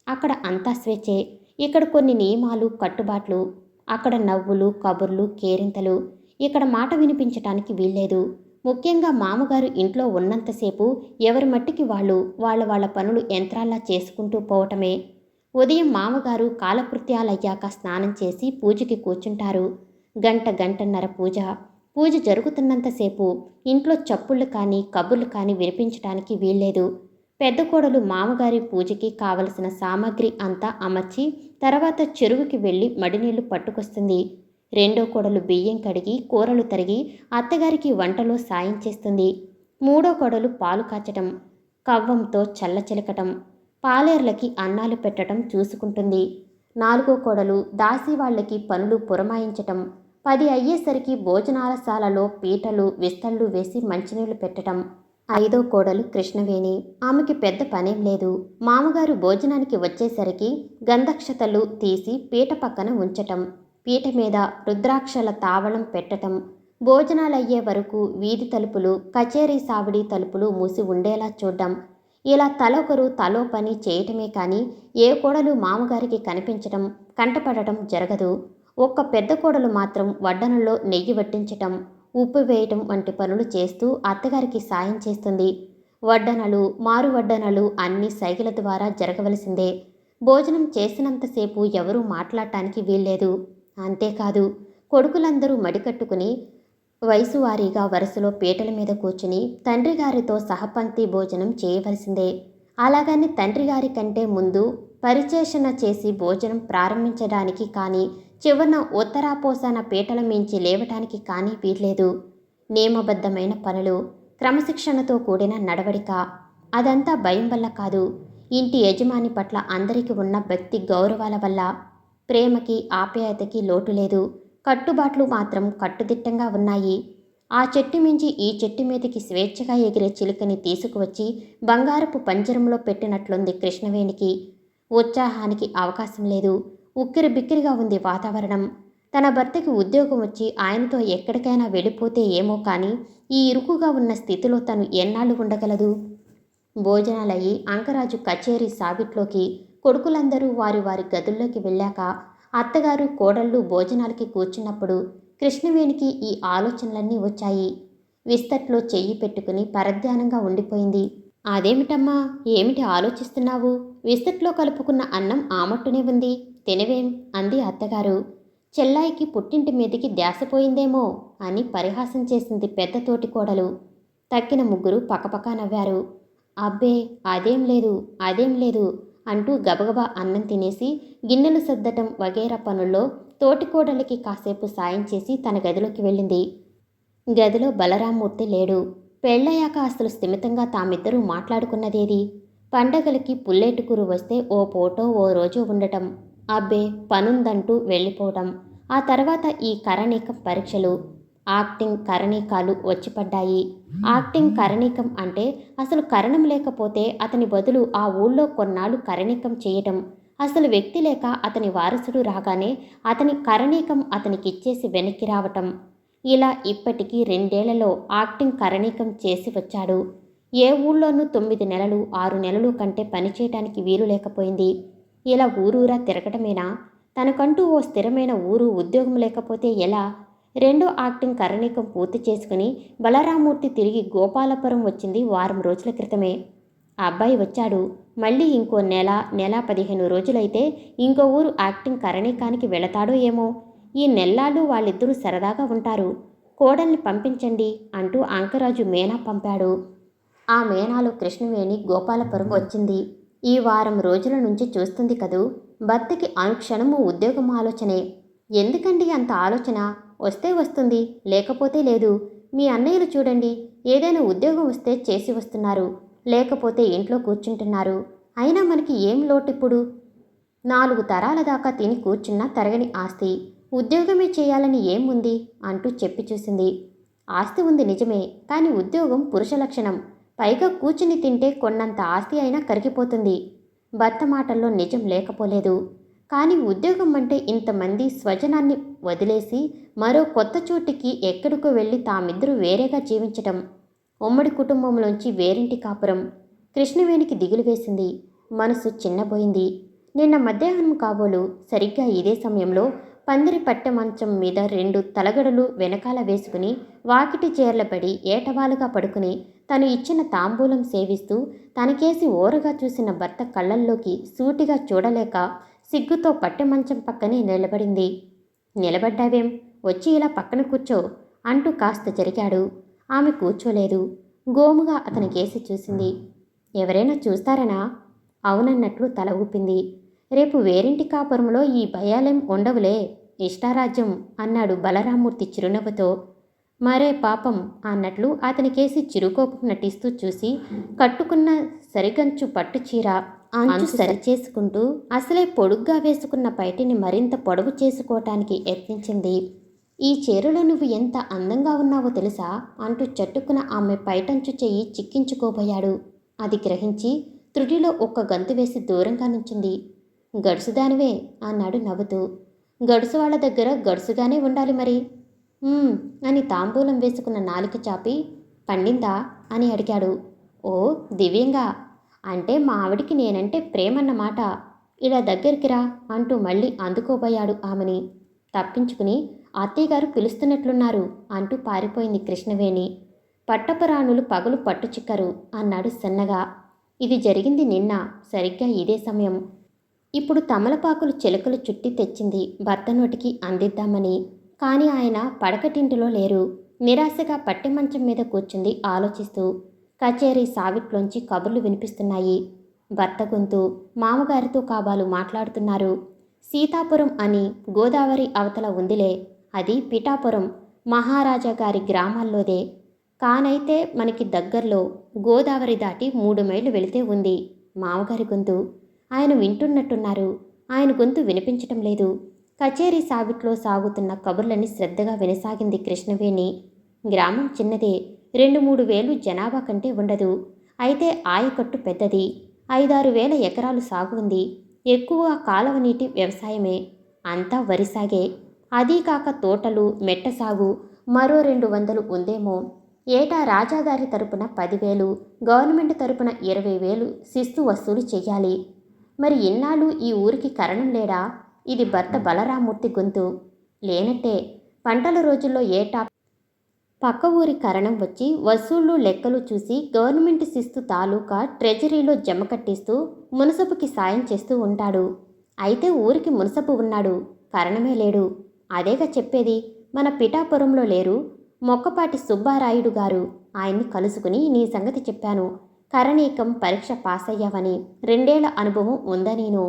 అక్కడ అంతా స్వేచ్ఛే. ఇక్కడ కొన్ని నియమాలు, కట్టుబాట్లు. అక్కడ నవ్వులు, కబుర్లు, కేరింతలు. ఇక్కడ మాట వినిపించటానికి వీల్లేదు. ముఖ్యంగా మామగారు ఇంట్లో ఉన్నంతసేపు ఎవరి మట్టికి వాళ్ళు వాళ్ళ పనులు యంత్రాల్లా చేసుకుంటూ పోవటమే. ఉదయం మామగారు కాలకృత్యాలయ్యాక స్నానం చేసి పూజకి కూర్చుంటారు. గంటన్నర పూజ. పూజ జరుగుతున్నంతసేపు ఇంట్లో చప్పుళ్ళు కానీ కబుర్లు కానీ వినిపించటానికి వీల్లేదు. పెద్ద కోడలు మామగారి పూజకి కావలసిన సామాగ్రి అంతా అమర్చి తర్వాత చెరువుకి వెళ్ళి మడినీళ్లు పట్టుకొస్తుంది. రెండో కోడలు బియ్యం కడిగి కూరలు తరిగి అత్తగారికి వంటలో సాయం చేస్తుంది. మూడో కోడలు పాలు కాచటం, కవ్వంతో చల్లచిలకటం, పాలేర్లకి అన్నాలు పెట్టడం చూసుకుంటుంది. నాలుగో కోడలు దాసీవాళ్లకి పనులు పురమాయించటం, 10 అయ్యేసరికి భోజనాలశాలలో పీటలు విస్తళ్ళు వేసి మంచినీళ్లు పెట్టటం. ఐదో కోడలు కృష్ణవేణి. ఆమెకి పెద్ద పనేం లేదు. మామగారు భోజనానికి వచ్చేసరికి గంధక్షతలు తీసి పీట పక్కన ఉంచటం, పీట మీద రుద్రాక్షల తావళం పెట్టటం, భోజనాలయ్యే వరకు వీధి తలుపులు, కచేరీ సావిడి తలుపులు మూసి ఉండేలా చూడ్డం. ఇలా తలొకరు తలో పని చేయటమే కానీ ఏ కోడలు మామగారికి కనిపించటం, కంటపడటం జరగదు. ఒక్క పెద్ద కోడలు మాత్రం వడ్డనలో నెయ్యి వట్టించటం, ఉప్పు వేయటం వంటి పనులు చేస్తూ అత్తగారికి సాయం చేస్తుంది. వడ్డనలు, మారు వడ్డనలు అన్నీ సైగల ద్వారా జరగవలసిందే. భోజనం చేసినంతసేపు ఎవరూ మాట్లాడటానికి వీల్లేదు. అంతేకాదు, కొడుకులందరూ మడికట్టుకుని వయసు వారీగా వరుసలో పీటల మీద కూర్చుని తండ్రిగారితో సహపంక్తి భోజనం చేయవలసిందే. అలాగని తండ్రిగారి కంటే ముందు పరిచేషణ చేసి భోజనం ప్రారంభించడానికి కానీ చివరన ఉత్తరాపోసాన పీటల మించి లేవటానికి కానీ వీల్లేదు. నియమబద్ధమైన పనులు, క్రమశిక్షణతో కూడిన నడవడిక. అదంతా భయం వల్ల కాదు, ఇంటి యజమాని పట్ల అందరికీ ఉన్న భక్తి గౌరవాల వల్ల. ప్రేమకి ఆప్యాయతకి లోటు లేదు. కట్టుబాట్లు మాత్రం కట్టుదిట్టంగా ఉన్నాయి. ఆ చెట్టు మించి ఈ చెట్టు మీదకి స్వేచ్ఛగా ఎగిరే చిలుకని తీసుకువచ్చి బంగారపు పంజరంలో పెట్టినట్లుంది కృష్ణవేణికి. ఉత్సాహానికి అవకాశం లేదు. ఉక్కిరి బిక్కిరిగా ఉంది వాతావరణం. తన భర్తకి ఉద్యోగం వచ్చి ఆయనతో ఎక్కడికైనా వెళ్ళిపోతే ఏమో కానీ ఈ ఇరుకుగా ఉన్న స్థితిలో తను ఎన్నాళ్ళు ఉండగలదు? భోజనాలయ్యి అంకరాజు కచేరీ సావిట్లోకి, కొడుకులందరూ వారి వారి గదుల్లోకి వెళ్ళాక అత్తగారు కోడళ్ళు భోజనాలకి కూర్చున్నప్పుడు కృష్ణవేణికి ఈ ఆలోచనలన్నీ వచ్చాయి. విస్తట్లో చెయ్యి పెట్టుకుని పరధ్యానంగా ఉండిపోయింది. అదేమిటమ్మా, ఏమిటి ఆలోచిస్తున్నావు? విస్తట్లో కలుపుకున్న అన్నం ఆమట్టునే ఉంది, తినవేం అంది అత్తగారు. చెల్లాయికి పుట్టింటి మీదికి ధ్యాసపోయిందేమో అని పరిహాసం చేసింది పెద్ద తోటి కోడలు. తక్కిన ముగ్గురు పకపకా నవ్వారు. అబ్బే, అదేం లేదు, అదేం లేదు అంటూ గబగబా అన్నం తినేసి గిన్నెలు సర్దటం వగేరా పనుల్లో తోటికోడలికి కాసేపు సాయం చేసి తన గదిలోకి వెళ్ళింది. గదిలో బలరామ్మూర్తి లేడు. పెళ్ళయ్యాక అసలు స్థిమితంగా తామిద్దరూ మాట్లాడుకున్నదేది? పండగలకి పుల్లేటుకూరు వస్తే ఓ పూటో ఓ రోజు ఉండటం, అబ్బే పనుందంటూ వెళ్ళిపోవటం. ఆ తర్వాత ఈ కరణీకం పరీక్షలు, యాక్టింగ్ కరణీకాలు వచ్చిపడ్డాయి. యాక్టింగ్ కరణీకం అంటే అసలు కరణం లేకపోతే అతని బదులు ఆ ఊళ్ళో కొన్నాళ్ళు కరణీకం చేయటం, అసలు వ్యక్తి లేక అతని వారసుడు రాగానే అతని కరణీకం అతనికిచ్చేసి వెనక్కి రావటం. ఇలా ఇప్పటికీ 2 ఏళ్లలో యాక్టింగ్ కరణీకం చేసి వచ్చాడు. ఏ ఊళ్ళోనూ 9 నెలలు 6 నెలలు కంటే పనిచేయటానికి వీలు లేకపోయింది. ఇలా ఊరూరా తిరగటమేనా? తనకంటూ ఓ స్థిరమైన ఊరు ఉద్యోగం లేకపోతే ఎలా? 2వ యాక్టింగ్ కరణీకం పూర్తి చేసుకుని బలరామూర్తి తిరిగి గోపాలపురం వచ్చింది వారం రోజుల క్రితమే. అబ్బాయి వచ్చాడు. మళ్ళీ ఇంకో నెల 15 రోజులైతే ఇంకో ఊరు యాక్టింగ్ కరణీకానికి వెళతాడో ఏమో. ఈ నెల్లాళ్ళు వాళ్ళిద్దరూ సరదాగా ఉంటారు. కోడల్ని పంపించండి అంటూ అంకరాజు మేనా పంపాడు. ఆ మేనాలో కృష్ణవేణి గోపాలపురం వచ్చింది. ఈ వారం రోజుల నుంచి చూస్తుంది కదూ, భర్తకి అనుక్షణము ఉద్యోగం ఆలోచనే. ఎందుకండి అంత ఆలోచన? వస్తే వస్తుంది, లేకపోతే లేదు. మీ అన్నయ్యలు చూడండి, ఏదైనా ఉద్యోగం వస్తే చేసి వస్తున్నారు, లేకపోతే ఇంట్లో కూర్చుంటున్నారు. అయినా మనకి ఏం లోటిప్పుడు? 4 తరాల దాకా తిని కూర్చున్నా తరగని ఆస్తి. ఉద్యోగమే చేయాలని ఏం ఉంది అంటూ చెప్పి చూసింది. ఆస్తి ఉంది నిజమే, కానీ ఉద్యోగం పురుష లక్షణం. పైగా కూర్చుని తింటే కొన్నంత ఆస్తి అయినా కరిగిపోతుంది. భర్త మాటల్లో నిజం లేకపోలేదు. కానీ ఉద్యోగం అంటే ఇంతమంది స్వజనాన్ని వదిలేసి మరో కొత్త చోటికి ఎక్కడికో వెళ్ళి తామిద్దరూ వేరేగా జీవించటం. ఉమ్మడి కుటుంబంలోంచి వేరింటి కాపురం. కృష్ణవేణికి దిగులు వేసింది. మనసు చిన్నబోయింది. నిన్న మధ్యాహ్నం కాబోలు సరిగ్గా ఇదే సమయంలో పందిరి పట్టె మంచం మీద 2 తలగడలు వెనకాల వేసుకుని వాకిటి చేర్లపడి ఏటవాలుగా పడుకుని తను ఇచ్చిన తాంబూలం సేవిస్తూ తనకేసి ఓరగా చూసిన భర్త కళ్ళల్లోకి సూటిగా చూడలేక సిగ్గుతో పట్టె మంచం పక్కనే నిలబడింది. నిలబడ్డావేం, వచ్చి ఇలా పక్కన కూర్చో అంటూ కాస్త జరిగాడు. ఆమె కూర్చోలేదు. గోముగా అతనికేసి చూసింది. ఎవరైనా చూస్తారనా? అవునన్నట్లు తల ఊపింది. రేపు వేరింటి కాపురంలో ఈ భయాలేం ఉండవులే, ఇష్టారాజ్యం అన్నాడు బలరామూర్తి చిరునవ్వుతో. మరే పాపం అన్నట్లు అతనికేసి చిరుకోపం నటిస్తూ చూసి కట్టుకున్న సరిగంచు పట్టుచీర అంచు సరిచేసుకుంటూ అసలే పొడుగ్గా వేసుకున్న పైటిని మరింత పొడవు చేసుకోవటానికి యత్నించింది. ఈ చీరలో నువ్వు ఎంత అందంగా ఉన్నావో తెలుసా అంటూ చట్టుకున్న ఆమె పైటంచు చెయ్యి చిక్కించుకోబోయాడు. అది గ్రహించి త్రుటిలో ఒక్క గంతు వేసి దూరంగా నుంచింది. గడుసుదానివే అన్నాడు నవ్వుతూ. గడుసు వాళ్ళ దగ్గర గడుసుగానే ఉండాలి మరి అని తాంబూలం వేసుకున్న నాలిక చాపి పండిందా అని అడిగాడు. ఓ దివ్యంగా, అంటే మా ఆవిడికి నేనంటే ప్రేమన్నమాట. ఇలా దగ్గరికి రా అంటూ మళ్ళీ అందుకోబోయాడు ఆమెని. తప్పించుకుని అత్తయ్యగారు పిలుస్తున్నట్లున్నారు అంటూ పారిపోయింది కృష్ణవేణి. పట్టపురాణులు పగలు పట్టుచిక్కరు అన్నాడు సన్నగా. ఇది జరిగింది నిన్న, సరిగ్గా ఇదే సమయం. ఇప్పుడు తమలపాకులు చిలకలు చుట్టి తెచ్చింది భర్త నోటికి అందిద్దామని. కానీ ఆయన పడకటింటిలో లేరు. నిరాశగా పట్టె మంచం మీద కూర్చుంది ఆలోచిస్తూ. కచేరీ సావిట్లోంచి కబుర్లు వినిపిస్తున్నాయి. భర్త గొంతు. మామగారితో కాబాలు మాట్లాడుతున్నారు. సీతాపురం అని గోదావరి అవతల ఉందిలే, అది పిఠాపురం, మహారాజా గారి గ్రామాల్లోదే. కానైతే మనకి దగ్గర్లో, గోదావరి దాటి 3 మైళ్ళు వెళితే ఉంది. మామగారి గొంతు. ఆయన వింటున్నట్టున్నారు. ఆయన గొంతు వినిపించటం లేదు. కచేరీ సావిట్లో సాగుతున్న కబుర్లని శ్రద్ధగా వినసాగింది కృష్ణవేణి. గ్రామం చిన్నదే, 2-3 వేలు జనాభా కంటే ఉండదు. అయితే ఆయకట్టు పెద్దది. 5-6 వేల ఎకరాలు సాగు ఉంది. ఎక్కువ కాలవ నీటి వ్యవసాయమే. అంతా వరి సాగే. అదీ కాక తోటలు, మెట్ట సాగు మరో 200 ఉందేమో. ఏటా రాజాగారి తరపున 10,000, గవర్నమెంట్ తరపున 20,000 శిస్తు వసూలు చెయ్యాలి. మరి ఇన్నాళ్ళు ఈ ఊరికి కరణం లేడా? ఇది భర్త బలరామూర్తి గొంతు. లేనట్టే. పంటల రోజుల్లో ఏటా పక్క ఊరి కరణం వచ్చి వసూళ్లు లెక్కలు చూసి గవర్నమెంట్ శిస్తు తాలూకా ట్రెజరీలో జమ కట్టిస్తూ మునసపుకి సాయం చేస్తూ ఉంటాడు. అయితే ఊరికి మునసపు ఉన్నాడు, కరణమే లేడు. అదేగా చెప్పేది. మన పిఠాపురంలో లేరు మొక్కపాటి సుబ్బారాయుడు గారు. ఆయన్ని కలుసుకుని నీ సంగతి చెప్పాను. కరణీకం పరీక్ష పాస్ అయ్యావని, 2 ఏళ్ల అనుభవం ఉందనీను.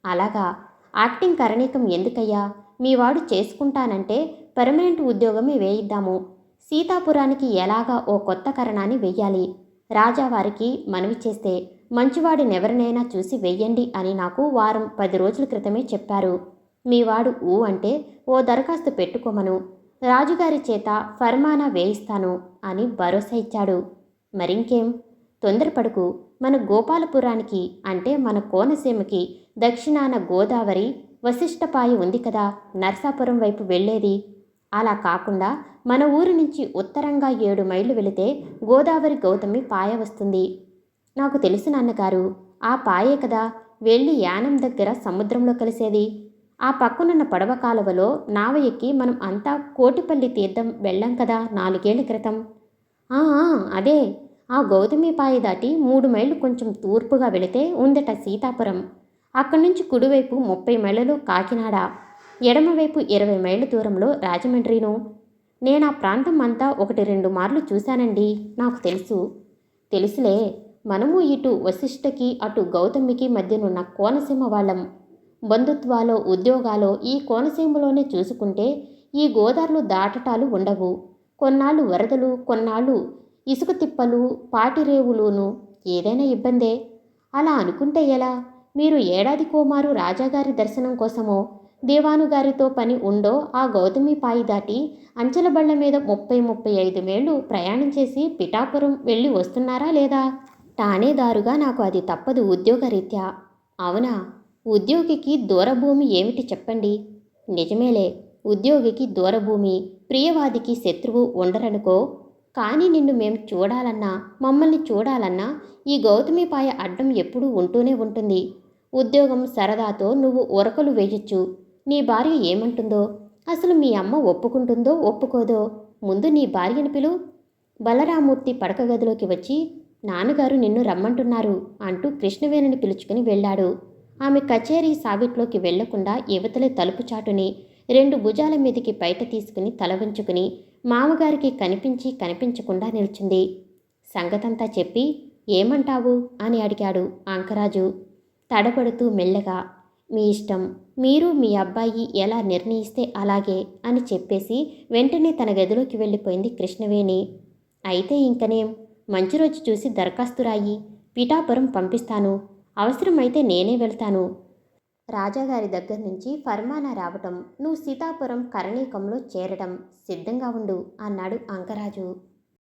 అలాగా, యాక్టింగ్ కరణీకం ఎందుకయ్యా? మీవాడు చేసుకుంటానంటే పర్మనెంట్ ఉద్యోగమే వేయిద్దాము. సీతాపురానికి ఎలాగా ఓ కొత్త కరణాన్ని వెయ్యాలి. రాజావారికి మనవి చేస్తే మంచివాడినెవరినైనా చూసి వెయ్యండి అని నాకు వారం 10 రోజుల క్రితమే చెప్పారు. మీవాడు ఊ అంటే ఓ దరఖాస్తు పెట్టుకోమను, రాజుగారి చేత ఫర్మానా వేయిస్తాను అని భరోసా ఇచ్చాడు. మరింకేం, తొందరపడుకు. మన గోపాలపురానికి అంటే మన కోనసీమకి దక్షిణాన గోదావరి వశిష్టపాయ ఉంది కదా, నర్సాపురం వైపు వెళ్ళేది. అలా కాకుండా మన ఊరి నుంచి ఉత్తరంగా 7 మైళ్ళు వెళితే గోదావరి గౌతమి పాయ వస్తుంది. నాకు తెలుసు నాన్నగారు. ఆ పాయే కదా వెళ్ళి యానం దగ్గర సముద్రంలో కలిసేది. ఆ పక్కనున్న పడవ కాలువలో నావ ఎక్కి మనం అంతా కోటిపల్లి తీర్థం వెళ్ళాం కదా 4 ఏళ్ల క్రితం. అదే. ఆ గౌతమి పాయ దాటి 3 మైళ్ళు కొంచెం తూర్పుగా వెళితే ఉందట సీతాపురం. అక్కడి నుంచి కుడివైపు 30 మైళ్ళలో కాకినాడ, ఎడమవైపు 20 మైళ్ళ దూరంలో రాజమండ్రిను. నేను ఆ ప్రాంతం అంతా 1-2 మార్లు చూశానండి. నాకు తెలుసు. తెలుసులే. మనము ఇటు వశిష్ఠకి అటు గౌతమికి మధ్యనున్న కోనసీమ వాళ్ళం. బంధుత్వాలో ఉద్యోగాలో ఈ కోనసీమలోనే చూసుకుంటే ఈ గోదార్లు దాటటాలు ఉండవు. కొన్నాళ్ళు వరదలు, కొన్నాళ్ళు ఇసుక తిప్పలు, పాటిరేవులును. ఏదైనా ఇబ్బందే. అలా అనుకుంటే ఎలా? మీరు ఏడాదికోమారు రాజాగారి దర్శనం కోసమో దేవానుగారితో పని ఉండో ఆ గౌతమి పాయి దాటి అంచెలబళ్ల మీద 30-35 మైళ్ళు ప్రయాణం చేసి పిఠాపురం వెళ్ళి వస్తున్నారా లేదా? ఠాణేదారుగా నాకు అది తప్పదు ఉద్యోగరీత్యా. అవునా? ఉద్యోగికి దూరభూమి ఏమిటి చెప్పండి? నిజమేలే, ఉద్యోగికి దూరభూమి, ప్రియవాదికి శత్రువు ఉండరనుకో. కానీ నిన్ను మేం చూడాలన్నా, మమ్మల్ని చూడాలన్నా ఈ గౌతమి పాయ అడ్డం ఎప్పుడూ ఉంటూనే ఉంటుంది. ఉద్యోగం సరదాతో నువ్వు ఉరకలు వేయొచ్చు. నీ భార్య ఏమంటుందో, అసలు మీ అమ్మ ఒప్పుకుంటుందో ఒప్పుకోదో, ముందు నీ భార్యను పిలు. బలరామూర్తి పడక గదిలోకి వచ్చి, నాన్నగారు నిన్ను రమ్మంటున్నారు అంటూ కృష్ణవేణిని పిలుచుకుని వెళ్ళాడు. ఆమె కచేరీ సావిట్లోకి వెళ్లకుండా యువతలే తలుపు చాటుని 2 భుజాల మీదికి బయట తీసుకుని తల వంచుకుని మామగారికి కనిపించి కనిపించకుండా నిల్చుంది. సంగతంతా చెప్పి ఏమంటావు అని అడిగాడు అంకరాజు తడబడుతూ మెల్లగా. మీ ఇష్టం, మీరు మీ అబ్బాయి ఎలా నిర్ణయిస్తే అలాగే అని చెప్పేసి వెంటనే తన గదిలోకి వెళ్ళిపోయింది కృష్ణవేణి. అయితే ఇంకనేం, మంచి రోజు చూసి దరఖాస్తు రాయి, పిఠాపురం పంపిస్తాను. అవసరమైతే నేనే వెళ్తాను. రాజాగారి దగ్గర నుంచి ఫర్మానా రావటం, నువ్వు సీతాపురం కరణీకంలో చేరడం సిద్ధంగా ఉండు అన్నాడు అంకరాజు.